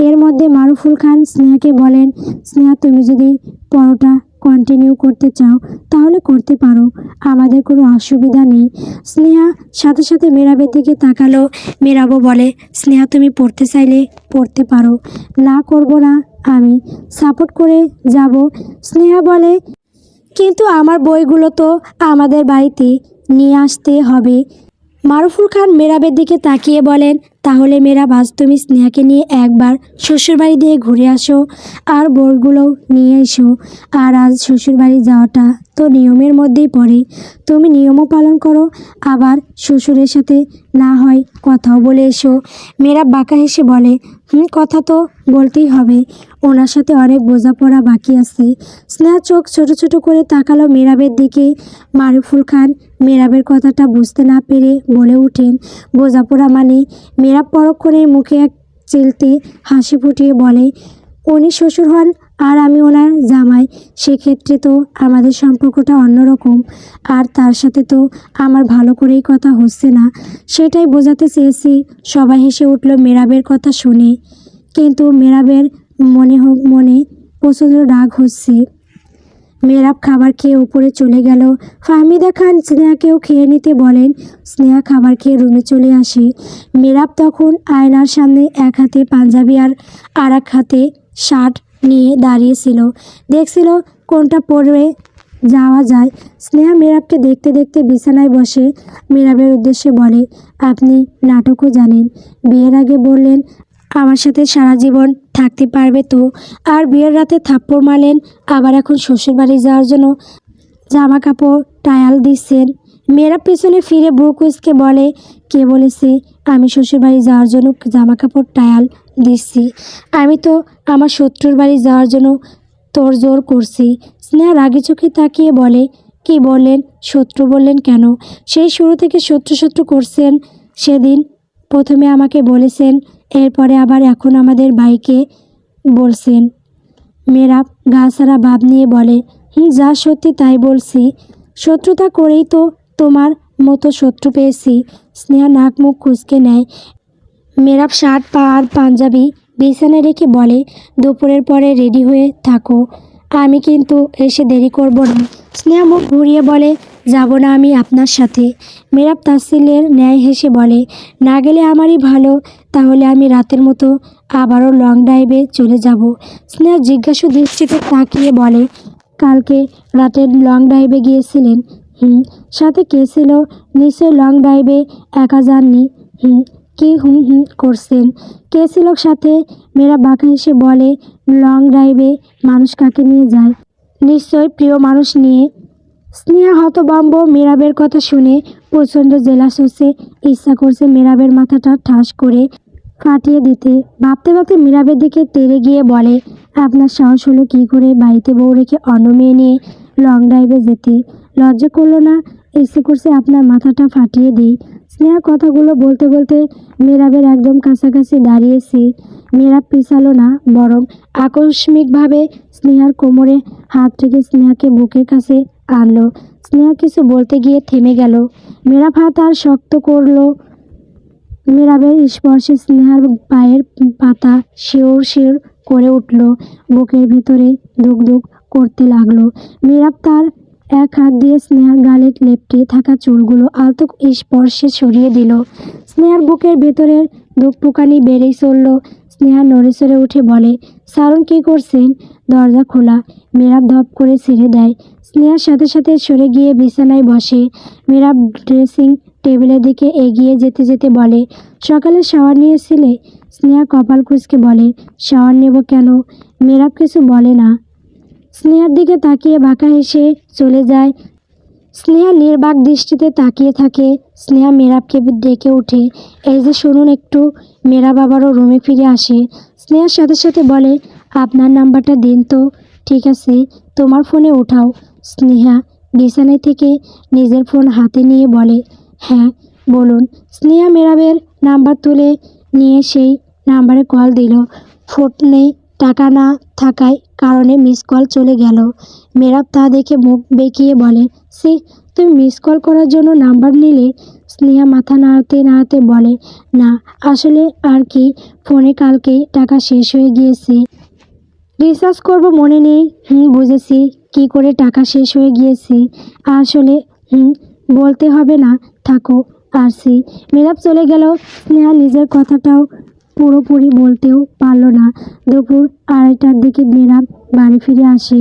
এর মধ্যে মারুফুল খান স্নেহাকে বলেন, স্নেহা তুমি যদি পড়াটা কন্টিনিউ করতে চাও তাহলে করতে পারো, আমাদের কোনো অসুবিধা নেই। স্নেহা সাথে সাথে মেহরাবের দিকে তাকালো। মেহরাবও বলে, স্নেহা তুমি পড়তে চাইলে পড়তে পারো, না করব না, আমি সাপোর্ট করে যাব। স্নেহা বলে, কিন্তু আমার বইগুলো তো আমাদের বাড়িতে নিয়ে আসতে হবে। মারুফুল খান মেহরাবের দিকে তাকিয়ে বলেন, তাহলে মেহরাব আজ তুমি স্নেহাকে নিয়ে একবার শ্বশুরবাড়ি দিয়ে ঘুরে আসো আর বইগুলোও নিয়ে এসো। আর আজ শ্বশুরবাড়ি যাওয়াটা তো নিয়মের মধ্যেই পড়ে, তুমি নিয়মও পালন করো, আবার শ্বশুরের সাথে না হয় কথাও বলে এসো। মেহরাব বাঁকা হেসে বলে, কথা তো বলতেই হবে, ওনার সাথে অনেক বোঝাপড়া বাকি আছে। স্নেহা চোখ ছোট ছোট করে তাকালো মেহরাবের দিকে। মারুফুল খান মেহরাবের কথাটা বুঝতে না পেরে বলে ওঠেন, বোঝাপড়া মানে? মেহরাব পরক্ষণের মুখে এক চিলতে হাসি ফুটিয়ে বলে, উনি শ্বশুর হন আর আমি ওনার জামাই, সেক্ষেত্রে তো আমাদের সম্পর্কটা অন্যরকম। আর তার সাথে তো আমার ভালো করেই কথা হচ্ছে না, সেটাই বোঝাতে চেয়েছি। সবাই হেসে উঠল মেহরাবের কথা শুনে, কিন্তু মেহরাবের মনে প্রচণ্ড রাগ হচ্ছে। মেহরাব খাবার খেয়ে উপরে চলে গেল। ফাহমিদা খান স্নেহাকেও খেয়ে নিতে বলেন। স্নেহা খাবার খেয়ে রুমে চলে আসে। মেহরাব তখন আয়নার সামনে এক হাতে পাঞ্জাবি আর এক হাতে শার্ট নিয়ে দাঁড়িয়েছিল, দেখছিল কোনটা পরে যাওয়া যায়। স্নেহা মেহরাবকে দেখতে দেখতে বিছানায় বসে মেহরাবের উদ্দেশ্যে বলে, আপনি নাটকও জানেন, বিয়ের আগে বললেন আমার সাথে সারা জীবন থাকতে পারবে তো, আর বিয়ের রাতে থাপ্পড় মারলেন, আবার এখন শ্বশুরবাড়ি যাওয়ার জন্য জামা কাপড় টায়াল দিচ্ছেন। মেয়েরা পেছনে ফিরে বুক কুচকে বলে, কে বলেছে আমি শ্বশুরবাড়ি যাওয়ার জন্য জামা কাপড় টায়াল দিচ্ছি? আমি তো আমার শত্রুর বাড়ি যাওয়ার জন্য তোড়জোড় করছি। স্নেহা রাগি চোখে তাকিয়ে বলে, কি বললেন? শত্রু বললেন কেন? সেই শুরু থেকে শত্রু শত্রু করছেন। সেদিন প্রথমে আমাকে বলেছেন, এরপরে আবার এখন আমাদের ভাইকে বলছেন। মেহরাব গা ছাড়া ভাব নিয়ে বলে, যা সত্যি তাই বলছি, শত্রুতা করেই তো তোমার মতো শত্রু পেয়েছি। স্নেহা নাক মুখ কুঁচকে নেয়। মেহরাব শার্ট আর পাঞ্জাবি বিছানায় রেখে বলে, দুপুরের পরে রেডি হয়ে থাকো, আমি কিন্তু এসে দেরি করব না। স্নেহা মুখ ঘুরিয়ে বলে, যাব না আমি আপনার সাথে। মেহরাব তাচ্ছিল্যের ন্যায় হেসে বলে, না গেলে আমারই ভালো, তাহলে আমি রাতের মতো আবারও লং ড্রাইভে চলে যাব। স্নেহা জিজ্ঞাসু দৃষ্টিতে তাকিয়ে বলে, কালকে রাতে লং ড্রাইভে গিয়েছিলেন? সাথে কে ছিল? নিশ্চয় লং ড্রাইভে একা যাননি। কি করছেন? কে ছিল সাথে? মেয়েরা বাঁকা হেসে বলে, লং ড্রাইভে মানুষ কাকে নিয়ে যায়? নিশ্চয় প্রিয় মানুষ নিয়ে। স্নেহা হতভম্ব মেহরাবের কথা শুনে, প্রচণ্ড জেলাস হচ্ছে, ইচ্ছা করছে মেহরাবের মাথাটা ঠাস করে ফাটিয়ে দিতে। ভাবতে ভাবতে মেহরাবের দিকে তেড়ে গিয়ে বলে, আপনার সাহস হলো কী করে বাড়িতে বউ রেখে অন্য মেয়ে নিয়ে লং ড্রাইভে যেতে? লজ্জা করলো না? ইচ্ছে করছে আপনার মাথাটা ফাটিয়ে দিই। স্নেহা কথাগুলো বলতে বলতে মেহরাবের একদম কাছাকাছি দাঁড়িয়েছে। মেহরাব পিছালো না, বরং আকস্মিকভাবে স্নেহার কোমরে হাত রেখে স্নেহাকে বুকের কাছে আনলো। স্নেহা কিছু বলতে গিয়ে থেমে গেল। মেহরাব হাত আর শক্ত করলো। মেহরাবের স্পর্শে স্নেহার পায়ের পাতা শিউর শিউর করে উঠল, বুকের ভেতরে ধুক ধুক করতে লাগলো। মেহরাব তার এক হাত দিয়ে স্নেহার গালে লেপ্টে থাকা চুলগুলো আলতো স্পর্শে সরিয়ে দিল। স্নেহার বুকের ভেতরের ধুকপুকানি বেড়েই চলল। স্নেহা নড়ে চড়ে উঠে বলে, সারুন কী করছেন? দরজা খোলা। মেহরাব ধপ করে ছেড়ে দেয়। স্নেহার সাথে সাথে সরে গিয়ে বিছানায় বসে। মেহরাব ড্রেসিং টেবিলের দিকে এগিয়ে যেতে যেতে বলে, সকালে শাওয়ার নিয়েছিলে? স্নেহা কপাল কুঁচকে বলে, শাওয়ার নেব কেন? মেহরাব কিছু বলে না। স্নেহার দিকে তাকিয়ে বাঁকা হেসে চলে যায়। স্নেহা নির্বাক দৃষ্টিতে তাকিয়ে থাকে। স্নেহা মেহরাবকে ডেকে ওঠে, এই যে শুনুন একটু। মেহরাব আবারও রুমে ফিরে আসে। স্নেহার সাথে সাথে বলে, আপনার নাম্বারটা দিন তো। ঠিক আছে, তোমার ফোনে ওঠাও। স্নেহা বিছানায় থেকে নিজের ফোন হাতে নিয়ে বলে, হ্যাঁ বলুন। স্নেহা মেরাবের নাম্বার তুলে নিয়ে সেই নাম্বারে কল দিল। ফোনে টাকা না থাকায় কারণে মিস কল চলে গেল। মেরাব তা দেখে মুখ বেঁকিয়ে বলে, সি, তুমি মিস কল করার জন্য নাম্বার নিলে? স্নেহা মাথা নাড়াতে নাড়াতে বলে, না আসলে আর কি, ফোনে কালকেই টাকা শেষ হয়ে গিয়েছে, রিচার্জ করব মনে নেই। বুঝেছি কি করে টাকা শেষ হয়ে গিয়েছে। আসলে বলতে হবে না, থাকো, আসি। মেরাব চলে গেল। স্নেহা নিজের কথাটাও পুরোপুরি বলতেও পারল না। দুপুর 2:30টার দিকে মেরাব বাড়ি ফিরে আসে।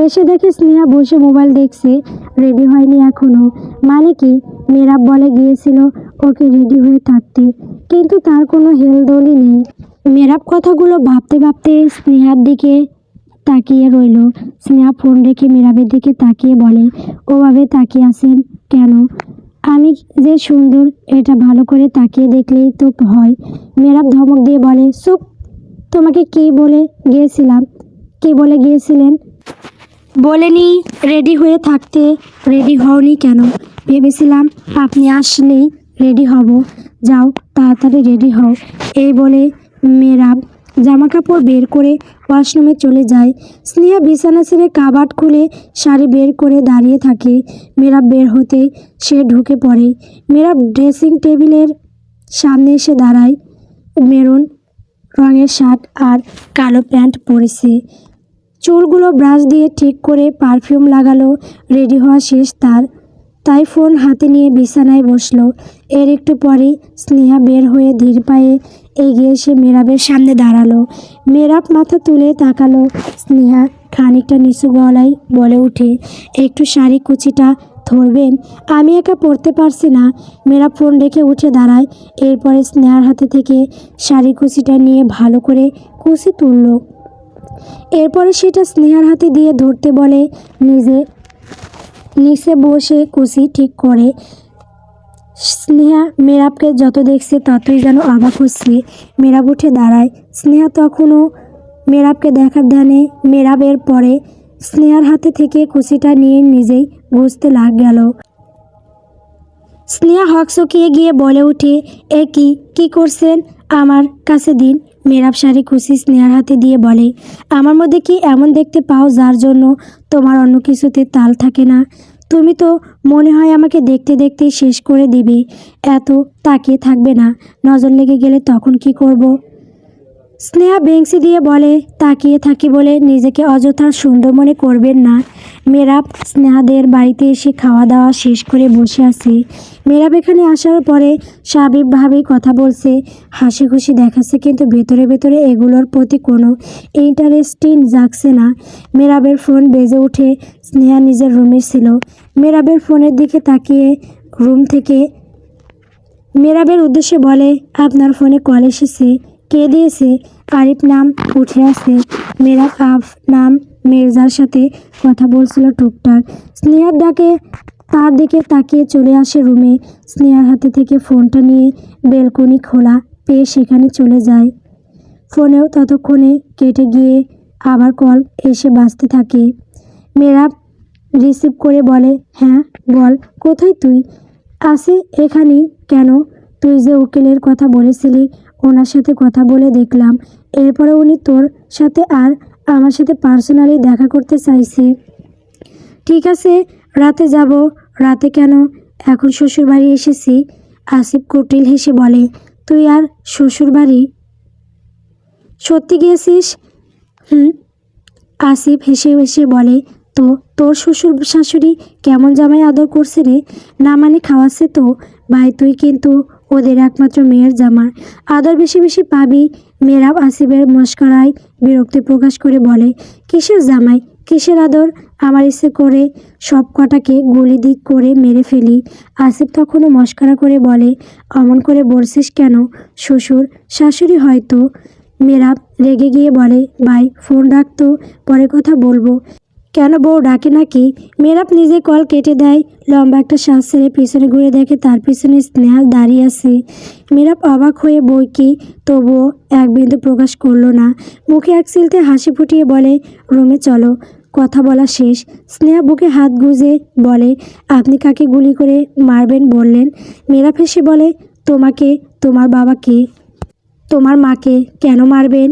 এসে দেখে স্নেহা বসে মোবাইল দেখছে, রেডি হয়নি এখনো। মানে কি, মেরাব বলে গিয়েছিল ওকে রেডি হয়ে থাকতে, কিন্তু তার কোনো হেলদোলই নেই। মেরাব কথাগুলো ভাবতে ভাবতে স্নেহার দিকে তাকিয়ে রইল। স্নেহা ফোন রেখে মেরাবের দিকে তাকিয়ে বলে, ওভাবে তাকিয়ে আছেন কেন? আমি যে সুন্দর এটা ভালো করে তাকিয়ে দেখলেই তো হয়। মেরাব ধমক দিয়ে বলে, চুপ, তোমাকে কি বলে গিয়েছিলাম? কি বলে গিয়েছিলেন? বলেনি রেডি হয়ে থাকতে? রেডি হওনি কেন? ভেবেছিলাম আপনি আসলেই রেডি হব। যাও তাড়াতাড়ি রেডি হও। এই বলে মেরাব জামা কাপড় বের করে ওয়াশরুমে চলে যায়। স্নেহা বিছানা ছেড়ে কাবার্ড খুলে শাড়ি বের করে দাঁড়িয়ে থাকে। মেরাব বের হতে সে ঢুকে পড়ে। মেরাব ড্রেসিং টেবিলের সামনে এসে দাঁড়ায়। মেরুন রঙের শার্ট আর কালো প্যান্ট পরেছে। চুলগুলো ব্রাশ দিয়ে ঠিক করে পারফিউম লাগালো। রেডি হওয়া শেষ তার, তাই ফোন হাতে নিয়ে বিছানায় বসলো। এর একটু পরেই স্নেহা বের হয়ে ধীর পায়ে এগিয়ে এসে মেরাবের সামনে দাঁড়ালো। মেরাব মাথা তুলে তাকালো। স্নেহা খানিকটা নিচু গলায় বলে উঠে, একটু শাড়ি কুচিটা ধরবেন? আমি একা পরতে পারছি না। মেরাব ফোন রেখে উঠে দাঁড়ায়। এরপরে স্নেহার হাতে থেকে শাড়ি কুচিটা নিয়ে ভালো করে কুচি তুলল। এরপরে সেটা স্নেহার হাতে দিয়ে ধরতে বলে। নিচে বসে কুচি ঠিক করে। স্নেহা মেরাবকে যত দেখছে ততই যেন অবাক হচ্ছে। মেরাব উঠে দাঁড়ায়। স্নেহা তখনও মেরাবকে দেখার ধ্যানে। মেরাবের পরে স্নেহার হাতে থেকে কুচিটা নিয়ে নিজেই বুঝতে গেল। স্নেহা হকচকিয়ে গিয়ে বলে উঠে, এ কি করছেন? আমার কাছে দিন। মেরাব শাড়ি কুচি স্নেহার হাতে দিয়ে বলে, আমার মধ্যে কি এমন দেখতে পাও যার জন্য তোমার অন্য কিছুতে তাল থাকে না? তুমি তো মনে হয় আমাকে দেখতে দেখতে শেষ করে দিবে। এত তাকিয়ে থাকবে না, নজর লেগে গেলে তখন কি করব? স্নেহা বেংসি দিয়ে বলে, তাকিয়ে থাকি বলে নিজেকে অযথা সুন্দর মনে করবেন না। মেরাব স্নেহাদের বাড়িতে এসে খাওয়া দাওয়া শেষ করে বসে আছে। মেরাব এখানে আসার পরে স্বাভাবিকভাবেই কথা বলছে, হাসি খুশি দেখাচ্ছে, কিন্তু ভেতরে ভেতরে এগুলোর প্রতি কোনো ইন্টারেস্টই জাগছে না। মেরাবের ফোন বেজে উঠে। স্নেহা নিজের রুমে ছিল। মেরাবের ফোনের দিকে তাকিয়ে রুম থেকে মেরাবের উদ্দেশ্যে বলে, আপনার ফোনে কল এসেছে। কে দিয়েছে? আরিফ নাম উঠে আসে। মেরাব নাম মির্জার সাথে কথা বলছিল টুকটাক। স্নেহার ডাকে তার দিকে তাকিয়ে চলে আসে রুমে। স্নেহার হাতে থেকে ফোনটা নিয়ে বেলকনি খোলা পেয়ে সেখানে চলে যায়। ফোনেও ততক্ষণে কেটে গিয়ে আবার কল এসে বাজতে থাকে। মেরাব রিসিভ করে বলে, হ্যাঁ বল, কোথায় তুই? আসি এখানেই। কেন? তুই যে উকিলের কথা বলেছিলি, ওনার সাথে কথা বলে দেখলাম। এরপরে উনি তোর সাথে আর আমার সাথে পার্সোনালি দেখা করতে চাইছে। ঠিক আছে, রাতে যাব। রাতে কেন? এখন শ্বশুরবাড়ি এসেছি। আসিফ কুটিল হেসে বলে, তুই আর শ্বশুরবাড়ি? সত্যি গিয়েছিস? আসিফ হেসে হেসে বলে, তো তোর শ্বশুর শাশুড়ি কেমন জামাই আদর করছে রে? না মানে খাওয়াচ্ছে তো? ভাই তুই কিন্তু ওদের একমাত্র মেয়ের জামার আদর বেশি বেশি পাবি। মেরাব আসিফের মস্করায় বিরক্তি প্রকাশ করে বলে, কিসের জামাই, কিসের আদর? আমার ইচ্ছে করে সব কটাকে গুলি দিক করে মেরে ফেলি। আসিফ তখনও মস্করা করে বলে, অমন করে বলছিস কেন? শ্বশুর শাশুড়ি হয়তো। মেরাব রেগে গিয়ে বলে, ভাই ফোন রাখতো, পরে কথা বলবো। কেন, বউ ডাকে নাকি? মেরাব নিজে কল কেটে দেয়। লম্বা একটা শ্বাস ছেড়ে পিছনে ঘুরে দেখে তার পিছনে স্নেহা দাঁড়িয়ে আছে। মেরাব অবাক হয়ে বই কি, তবুও এক বিন্দু প্রকাশ করলো না। মুখে এক চিলতে হাসি ফুটিয়ে বলে, রুমে চলো, কথা বলা শেষ। স্নেহা বুকে হাত গুজে বলে, আপনি কাকে গুলি করে মারবেন বললেন? মেয়েরাব হেসে বলে, তোমাকে, তোমার বাবাকে, তোমার মাকে কেন মারবেন?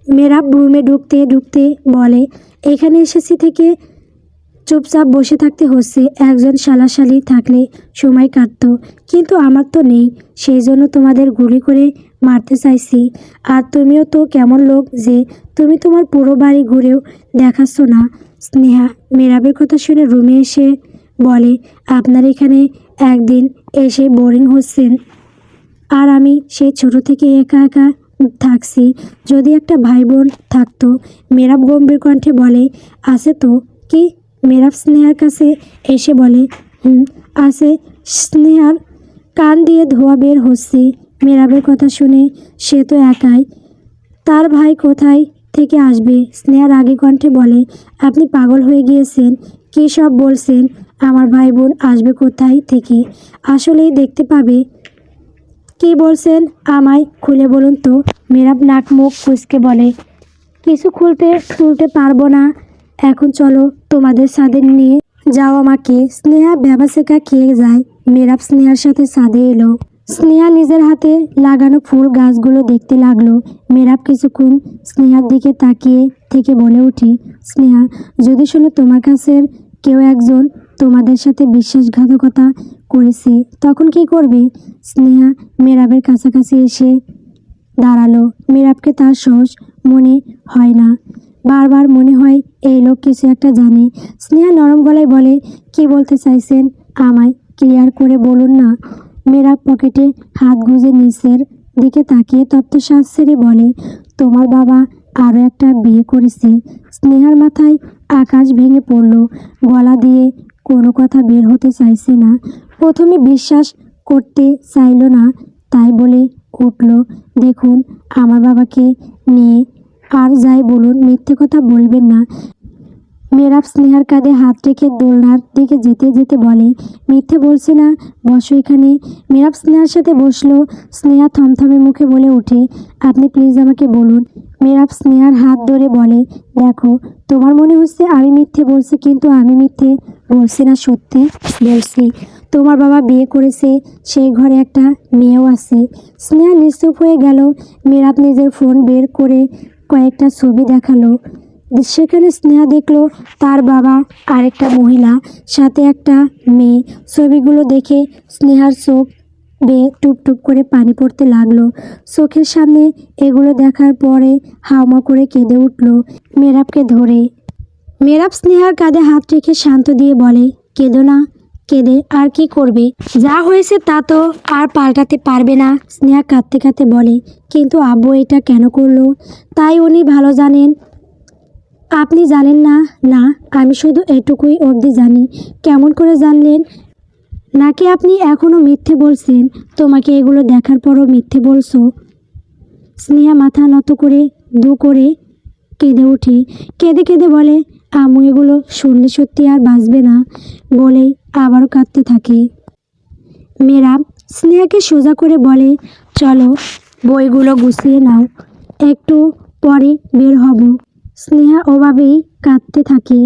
মেয়েরাব রুমে ঢুকতে ঢুকতে বলে, এখানে এসেছি থেকে চুপচাপ বসে থাকতে হচ্ছে। একজন শালাশালি থাকলে সময় কাটতো, কিন্তু আমার তো নেই, সেই জন্য তোমাদের গুলি করে মারতে চাইছি। আর তুমিও তো কেমন লোক যে তুমি তোমার পুরো বাড়ি ঘুরেও দেখাচ্ছ না। স্নেহা মেরাবের কথা শুনে রুমে এসে বলে, আপনার এখানে একদিন এসে বোরিং হচ্ছেন, আর আমি সেই ছোট থেকে একা একা থাকছি। যদি একটা ভাই বোন থাকতো। মেরাব গম্ভীর কণ্ঠে বলে, আছে তো। কি? মেরাব স্নেহার কাছে এসে বলে, আছে। স্নেহার কান দিয়ে ধোঁয়া বের হচ্ছে। মেরাবের কথা শুনে সে তো একাই, তার ভাই কোথায় থেকে আসবে? স্নেহা রাগী কণ্ঠে বলে, আপনি পাগল হয়ে গিয়েছেন? কী সব বলছেন? আমার ভাই বোন আসবে কোথায় থেকে? আসলেই দেখতে পাবে। কি বলছেন? আমায় খুলে বলুন তো। মেরাব নাক মুখ কুঁচকে বলে, কিছু খুলতে পারবো না। এখন চলো, তোমাদের ছাদে নিয়ে যাও আমাকে। স্নেহা ভ্যাবাসেকা খেয়ে যায়। মেরাব স্নেহার সাথে ছাদে এলো। স্নেহা নিজের হাতে লাগানো ফুল গাছগুলো দেখতে লাগলো। মেরাব কিছুক্ষণ স্নেহার দিকে তাকিয়ে থেকে বলে ওঠে, স্নেহা, যদি শোনো তোমার কাছের কেউ একজন তোমাদের সাথে বিশ্বাসঘাতকতা করেছে, তখন কি করবে? স্নেহা মেরাবের কাছাকাছি এসে দাঁড়ালো। মেরাবকে তার সহজ মনে হয় না, বারবার মনে হয় এই লোক কিছু একটা জানে। স্নেহা নরম গলায় বলে, কি বলতে চাইছেন? আমায় ক্লিয়ার করে বলুন না। মেরাব পকেটে হাত গুজে নিচের দিকে তাকিয়ে তপ্তশ্বাস ছেড়ে বলে, তোমার বাবা আরও একটা বিয়ে করেছে। স্নেহার মাথায় আকাশ ভেঙে পড়ল। গলা দিয়ে কোনো কথা বের হতে চাইছে না। প্রথমে বিশ্বাস করতে চাইল না, তাই বলে উঠল, দেখুন, আমার বাবাকে নিয়ে আর যাই বলুন, মিথ্যে কথা বলবেন না। মেরাব স্নেহার কাঁধে হাত রেখে দোলনার দিকে যেতে যেতে বলে, মিথ্যে বলছি না, বসো এখানে। মেরাব স্নেহার সাথে বসলো। স্নেহা থমথমে মুখে বলে ওঠে, আপনি প্লিজ আমাকে বলুন। মেরাব স্নেহার হাত ধরে বলে, দেখো, তোমার মনে হচ্ছে আমি মিথ্যে বলছি, কিন্তু আমি মিথ্যে বলছি না, সত্যি বলছি। তোমার বাবা বিয়ে করেছে, সেই ঘরে একটা মেয়েও আছে। স্নেহা নিশ্চুপ হয়ে গেল। মেরাব নিজের ফোন বের করে কয়েকটা ছবি দেখালো। সেখানে স্নেহা দেখলো তার বাবা, আরেকটা মহিলা, সাথে একটা মেয়ে। ছবিগুলো দেখে স্নেহার চোখ বেয়ে টুপ টুপ করে পানি পড়তে লাগলো। চোখের সামনে এগুলো দেখার পরে হাওমা করে কেঁদে উঠল মেরাবকে ধরে। মেরাব স্নেহার কাঁধে হাত রেখে শান্ত দিয়ে বলে, কেঁদো না, কেঁদে আর কি করবে? যা হয়েছে তা তো আর পাল্টাতে পারবে না। স্নেহা কাঁদতে কাঁদতে বলে, কিন্তু আব্বু এটা কেন করলো? তাই উনি ভালো জানেন। আপনি জানেন না? না, আমি শুধু এটুকুই অবধি জানি। কেমন করে জানলেন? নাকি আপনি এখনও মিথ্যে বলছেন? তোমাকে এগুলো দেখার পরও মিথ্যে বলছো? স্নেহা মাথা নত করে দু করে কেঁদে ওঠে। কেঁদে কেঁদে বলে, আম্মু এগুলো শুনলে সত্যি আর বাঁচবে না, বলেই আবারও কাঁদতে থাকে। মেরাব স্নেহাকে সোজা করে বলে, চলো, বইগুলো গুছিয়ে নাও, একটু পরে বের হব। স্নেহা ওভাবেই কাঁদতে থাকে।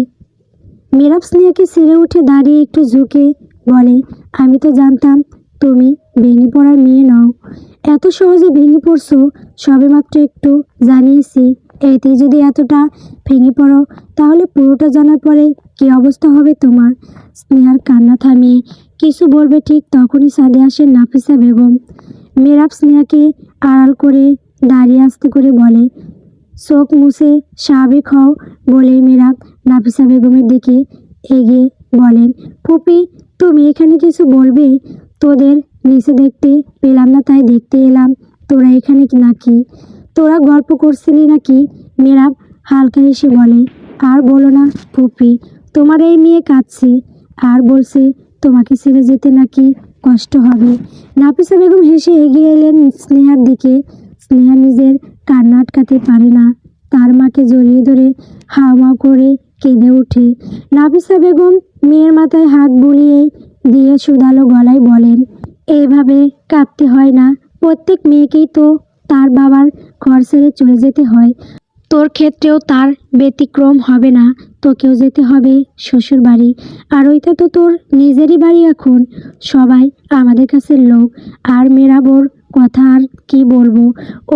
মেরাব স্নেহাকে ছেড়ে উঠে দাঁড়িয়ে একটু ঝুঁকে বলে, আমি তো জানতাম তুমি ভেঙে পড়ার মেয়ে নও। এত সহজে ভেঙে পড়ছো সবেমাত্র একটু জানিয়েছি। এতে যদি এতটা ভেঙে পড়ো, তাহলে পুরোটা জানার পরে কী অবস্থা হবে তোমার? স্নেহার কান্না থামিয়ে কিছু বলবে ঠিক তখনই ছাদে আসেন নাফিসা বেগম। মেরাব স্নেহাকে আড়াল করে দাঁড়িয়ে আস্তে করে বলে, চোখ মুছে স্বাভাবিক হও। বলে মেরাব নাফিসা বেগমের দিকে এগিয়ে বলেন, ফুপি, তুমি এখানে কিছু বলবে? তোদের নিচে দেখতে পেলাম না, তাই দেখতে এলাম। তোরা এখানে নাকি? তোরা গল্প করছিলি নাকি? মেরাব হালকা হেসে বলে, আর বলো না ফুপি, তোমার এই মেয়ে কাঁদছে আর বলছে তোমাকে ছেড়ে যেতে নাকি কষ্ট হবে। নাফিসা বেগম হেসে এগিয়ে এলেন স্নেহার দিকে। স্নেহা নিজের কান্না আটকাতে পারে না, তার মাকে জড়িয়ে ধরে হাওয়া করে কেঁদে ওঠে। নাফিসা বেগম মেয়ের মাথায় হাত বুলিয়ে দিয়ে সুধালো গলায় বলেন, এইভাবে কাঁদতে হয় না। প্রত্যেক মেয়েকেই তো তার বাবার ঘর ছেড়ে চলে যেতে হয়। তোর ক্ষেত্রেও তার ব্যতিক্রম হবে না, তোকেও যেতে হবে শ্বশুর বাড়ি। আর ওইটা তো তোর নিজেরই বাড়ি এখন, সবাই আমাদের কাছের লোক। আর মেরাবোর কথা আর কি বলবো,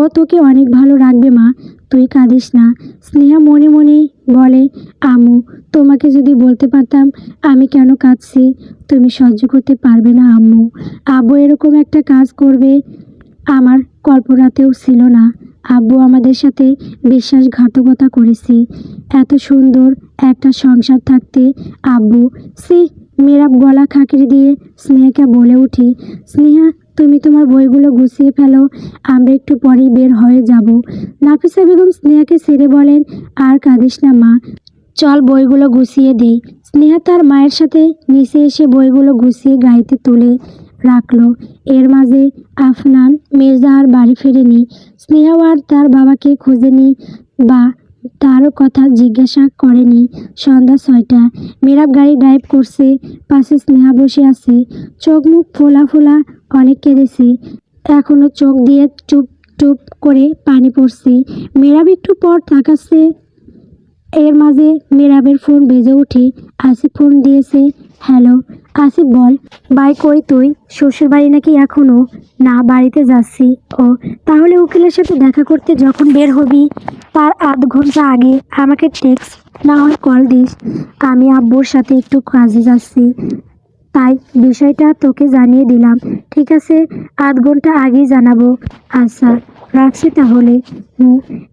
ও তোকে অনেক ভালো রাখবে মা, তুই কাঁদিস না। স্নেহা মনে মনে বলে, আম্মু, তোমাকে যদি বলতে পারতাম আমি কেন কাঁদছি, তুমি সহ্য করতে পারবে না আম্মু। আব্বু এরকম একটা কাজ করবে আমার কল্পনাতেও ছিল না। আব্বু আমাদের সাথে বিশ্বাসঘাতকতা করেছে। এত সুন্দর একটা সংসার থাকতে আব্বু, সে মেরাব গলা খাঁকড়ি দিয়ে স্নেহাকে বলে উঠি, স্নেহা তুমি তোমার বইগুলো গুছিয়ে ফেলো, আমরা একটু পরেই বের হয়ে যাব। নাফিসা বেগম স্নেহাকে ছেড়ে বলেন, আর কাঁদিস না মা, চল বইগুলো গুছিয়ে দিই। স্নেহা তার মায়ের সাথে নিচে এসে বইগুলো গুছিয়ে গাড়িতে তুলে রাখলো। এর মাঝে আফনান মির্জা আর বাড়ি ফেরেনি। স্নেহা আর তার বাবাকে খোঁজেনি বা তার কথা জিজ্ঞাসা করেনি। সন্ধ্যা 6টা, মেরাব গাড়ি ড্রাইভ করছে, পাশে স্নেহা বসে আছে, চোখ মুখ ফোলা ফোলা, অনেক কেঁদেছে, এখনো চোখ দিয়ে টুপ টুপ করে পানি পড়ছে। মেরাব একটু পর তাকাচ্ছে। এর মাঝে মেরাবের ফোন বেজে ওঠে। আসিফ ফোন দিয়েছে। হ্যালো আসিফ, বল। ভাই কই তুই? শ্বশুর বাড়ি নাকি এখনো? না, বাড়িতে যাচ্ছি। ও, তাহলে উকিলের সাথে দেখা করতে যখন বের হবি তার আধ ঘন্টা আগে আমাকে টেক্সট না হয় কল দিস। আমি আব্বুর সাথে একটু কাজে যাচ্ছি, তাই বিষয়টা তোকে জানিয়ে দিলাম। ঠিক আছে, আধ ঘন্টা আগেই জানাবো। আচ্ছা, রাখছি তাহলে।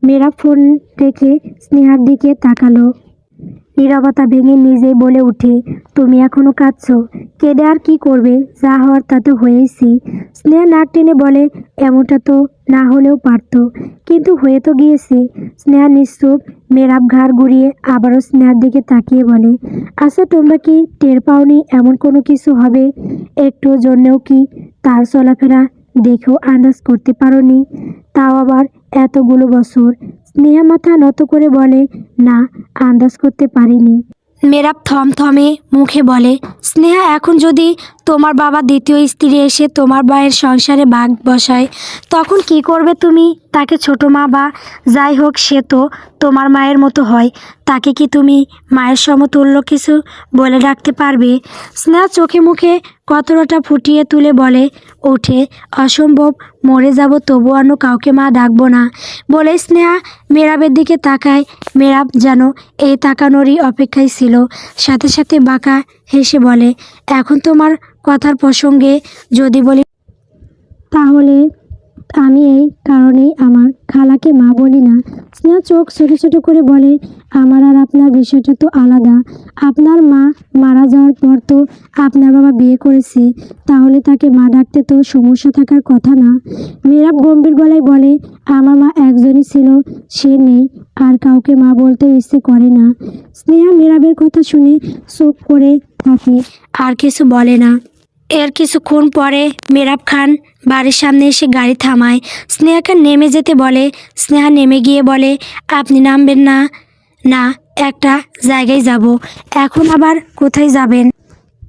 মেয়েরা ফোন রেখে স্নেহার দিকে তাকালো। নীরবতা ভেঙে নিজেই বলে উঠে, তুমি এখনো কাঁদছো? কেঁদে আর কি করবে, যা হওয়ার তা তো হয়েইছি। স্নেহা নাক টেনে বলে, এমনটা তো না হলেও পারতো, কিন্তু হয়ে তো গিয়েছে। স্নেহা নিশ্চুপ। মেরাব ঘাড় ঘুরিয়ে আবারও স্নেহার দিকে তাকিয়ে বলে, আচ্ছা তোমরা কি টের পাওনি এমন কোনো কিছু হবে? একটু জন্যেও কি তার চলাফেরা দেখেও আন্দাজ করতে পারোনি? তাও আবার এতগুলো বছর। স্নেহা মাথা নত করে বলে, না, আন্দাজ করতে পারিনি। মেরাব থমথমে মুখে বলে, স্নেহা এখন যদি তোমার বাবা দ্বিতীয় স্ত্রী এসে তোমার মায়ের সংসারে ভাগ বসায় তখন কি করবে তুমি? তাকে ছোট মা বা যাই হোক সে তো তোমার মায়ের মতো হয়, তাকে কি তুমি মায়ের সমতুল্য কিছু বলে ডাকতে পারবে? স্নেহা চোখে মুখে কতটা ফুটিয়ে তুলে বলে ওঠে, অসম্ভব, মরে যাব তবু অন্য কাউকে মা ডাকবো না। বলে স্নেহা মেরাবের দিকে তাকায়। মেরাব যেন এই তাকানোরই অপেক্ষায় ছিল। সাথে সাথে বাঁকা হেসে বলে, এখন তোমার কথার প্রসঙ্গে যদি বলি তাহলে আমি এই কারণেই আমার খালাকে মা বলি না। স্নেহা চোখ ছোটো ছোটো করে বলে, আমার আর আপনার বিষয়টা তো আলাদা। আপনার মা মারা যাওয়ার পর তো আপনার বাবা বিয়ে করেছে, তাহলে তাকে মা ডাকতে তো সমস্যা থাকার কথা না। মেরাব গম্ভীর গলায় বলে, আমার মা একজনই ছিল, সে নেই, আর কাউকে মা বলতে ইচ্ছে করে না। স্নেহা মেরাবের কথা শুনে চুপ করে থাকে, আর কিছু বলে না। এর কিছুক্ষণ পরে মেরাব খান বাড়ির সামনে এসে গাড়ি থামায়। স্নেহাকে নেমে যেতে বলে। স্নেহা নেমে গিয়ে বলে, আপনি নামবেন না? না, একটা জায়গায় যাব। এখন আবার কোথায় যাবেন?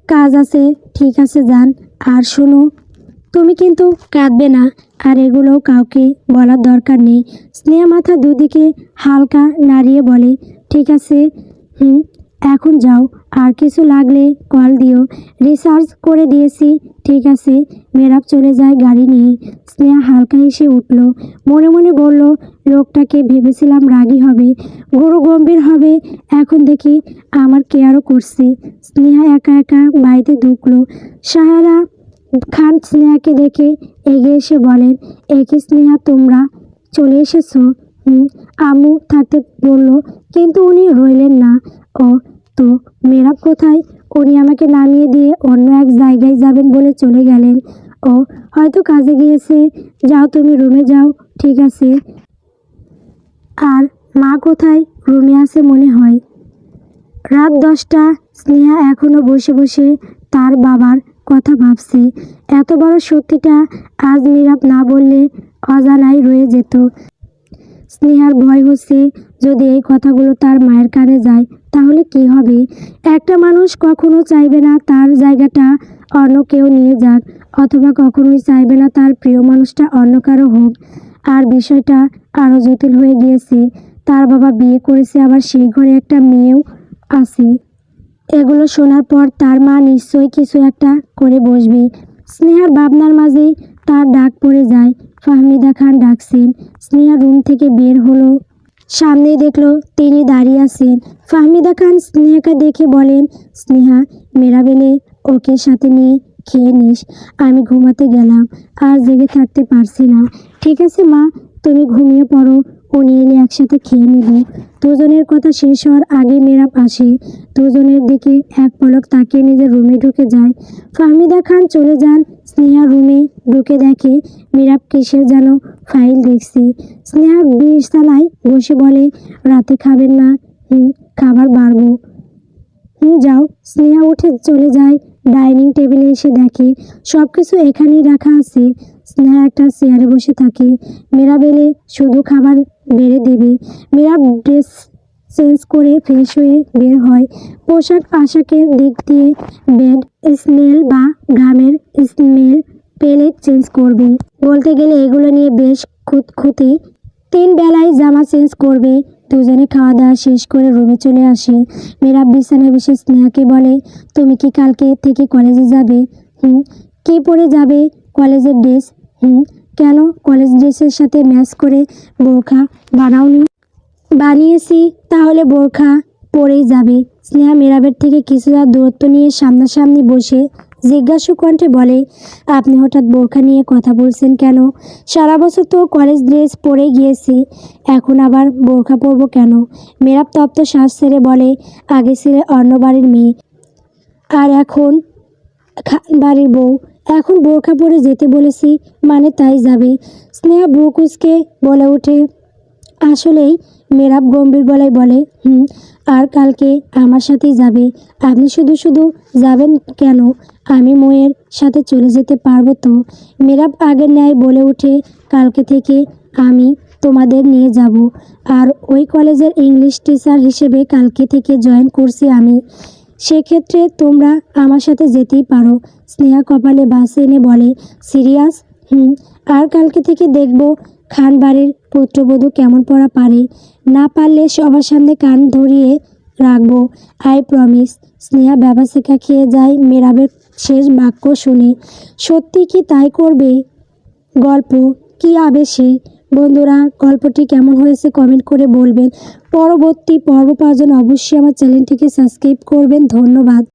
কাজ আছে। ঠিক আছে, যান। আর শোনো, তুমি কিন্তু কাঁদবে না, আর এগুলো কাউকে বলার দরকার নেই। স্নেহা মাথা দুদিকে হালকা নাড়িয়ে বলে, ঠিক আছে, এখন যাও, আর কিছু লাগলে কল দিও, রিচার্জ করে দিয়েছি। ঠিক আছে। মেরাব চলে যায় গাড়ি নিয়ে। স্নেহা হালকা হেসে উঠল। মনে মনে বলল, লোকটাকে ভেবেছিলাম রাগী হবে, গুরু গম্ভীর হবে, এখন দেখি আমার কেয়ারও করছে। স্নেহা একা একা বাড়িতে ঢুকলো। সাহারা খান স্নেহাকে দেখে এগিয়ে এসে বলেন, একে স্নেহা, তোমরা চলে এসেছো? আম্মু থাকতে বলল, কিন্তু উনি রইলেন না। ও, তো মেরাব কোথায়? উনি আমাকে নামিয়ে দিয়ে অন্য এক জায়গায় যাবেন বলে চলে গেলেন। ও হয়তো কাজে গিয়েছে। যাও, তুমি রুমে যাও। ঠিক আছে। আর মা কোথায়? রুমে আছে মনে হয়। রাত 10টা। স্নেহা এখনো বসে বসে তার বাবার কথা ভাবছে। এত বড় সত্যিটা আজ মেরাব না বললে অজানাই রয়ে যেত। স্নেহার ভয় হচ্ছে, যদি এই কথাগুলো তার মায়ের কানে যায় তাহলে কি হবে? একটা মানুষ কখনো চাইবে না তার জায়গাটা অন্য কেউ নিয়ে যাক, অথবা কখনোই চাইবে না তার প্রিয় মানুষটা অন্য কারো হোক। আর বিষয়টা আরও জটিল হয়ে গিয়েছে। তার বাবা বিয়ে করেছে, আবার সেই ঘরে একটা মেয়েও আছে। এগুলো শোনার পর তার মা নিশ্চয়ই কিছু একটা করে বসবে। স্নেহার ভাবনার মাঝেই তার ডাক পড়ে যায়। ফাহমিদা খান ডাকছেন। স্নেহা রুম থেকে বের হলো, সামনেই দেখলো তিনি দাঁড়িয়ে আছেন। ফাহমিদা খান স্নেহাকে দেখে বলেন, স্নেহা, মেরাবেলে ওকে সাথে নিয়ে খেয়ে নিস, আমি ঘুমাতে গেলাম, আর জেগে থাকতে পারছি না। ঠিক আছে মা, তুমি ঘুমিয়ে পড়ো, উনি এলে একসাথে খেয়ে নেব। দুজনের কথা শেষ হওয়ার আগে মেরাব আসে। দুজনের দিকে এক পলক তাকিয়ে নিজের রুমে ঢুকে যায়। ফাহমিদা খান চলে যান। স্নেহা রুমে ঢুকে দেখে মেরাব কিসের যেন ফাইল দেখছে। স্নেহা বিছানায় বসে বলে, রাতে খাবেন না? খাবার বাড়বো। যাও। স্নেহা উঠে চলে যায়। ডাইনিং টেবিলে এসে দেখে সব কিছু এখানেই রাখা আছে। স্নেহা একটা চেয়ারে বসে থাকে। মেরাব এলে শুধু খাবার বেড়ে দেবে। মেরাব ড্রেস চেঞ্জ করে ফ্রেশ হয়ে বের হয়। পোশাক আশাকের দিক দিয়ে ব্যাড স্মেল বা ঘামের স্মেল পেলে চেঞ্জ করবে। বলতে গেলে এগুলো নিয়ে বেশ খুঁতখুঁতে। 3 বেলায় জামা চেঞ্জ করবে। দুজনে খাওয়া দাওয়া শেষ করে রুমে চলে আসে। মেরাব বিছানায় বসে স্নেহাকে বলে, তুমি কি কালকে থেকে কলেজে যাবে? কি পরে যাবে? কলেজের ড্রেস। কেন? কলেজ ড্রেসের সাথে ম্যাচ করে বোরখা বানাওনি? বানিয়েছি, তাহলে বোরখা পরেই যাবে। স্নেহা মেরাবের থেকে কিছুটা দূরত্ব নিয়ে সামনাসামনি বসে জিজ্ঞাসু কণ্ঠে বলে, আপনি হঠাৎ বোরখা নিয়ে কথা বলছেন কেন? সারা বছর তো কলেজ ড্রেস পরে গিয়েছি, এখন আবার বোরখা পরবো কেন? মেরাব তপ্ত শ্বাস ছেড়ে বলে, আগে ছিলে অন্য বাড়ির মেয়ে, আর এখন বাড়ির বউ, এখন বোরখা পরে যেতে বলেছি মানে তাই যাবে। স্নেহা ভ্রু কুঁচকে বলে ওঠে, আসলেই? মেরাব গম্ভীর গলায় বলে, আর কালকে আমার সাথেই যাবে। আপনি শুধু শুধু যাবেন কেন? আমি ময়ের সাথে চলে যেতে পারবো তো। মেরাব আগের ন্যায় বলে ওঠে, কালকে থেকে আমি তোমাদের নিয়ে যাব, আর ওই কলেজের ইংলিশ টিচার হিসেবে কালকে থেকে জয়েন করছি আমি। সেক্ষেত্রে তোমরা আমার সাথে যেতেই পারো। স্নেহা কপালে বাস এনে বলে, সিরিয়াস? আর কালকে থেকে দেখব খান বাড়ির পুত্রবধূ কেমন পড়া পারে। না পারলে সবার সামনে কান ধরিয়ে রাখবো, আই প্রমিস। স্নেহা ব্যবসায়িকা খেয়ে যায় মেরাবের শেষ বাক্য শুনে। সত্যি কি তাই করবে? গল্প কি আবেশে। বন্ধুরা, গল্পটি কেমন হয়েছে কমেন্ট করে বলবেন। পরবর্তী পর্ব পাওয়ার জন্য অবশ্যই আমার চ্যানেলটিকে সাবস্ক্রাইব করবেন। ধন্যবাদ।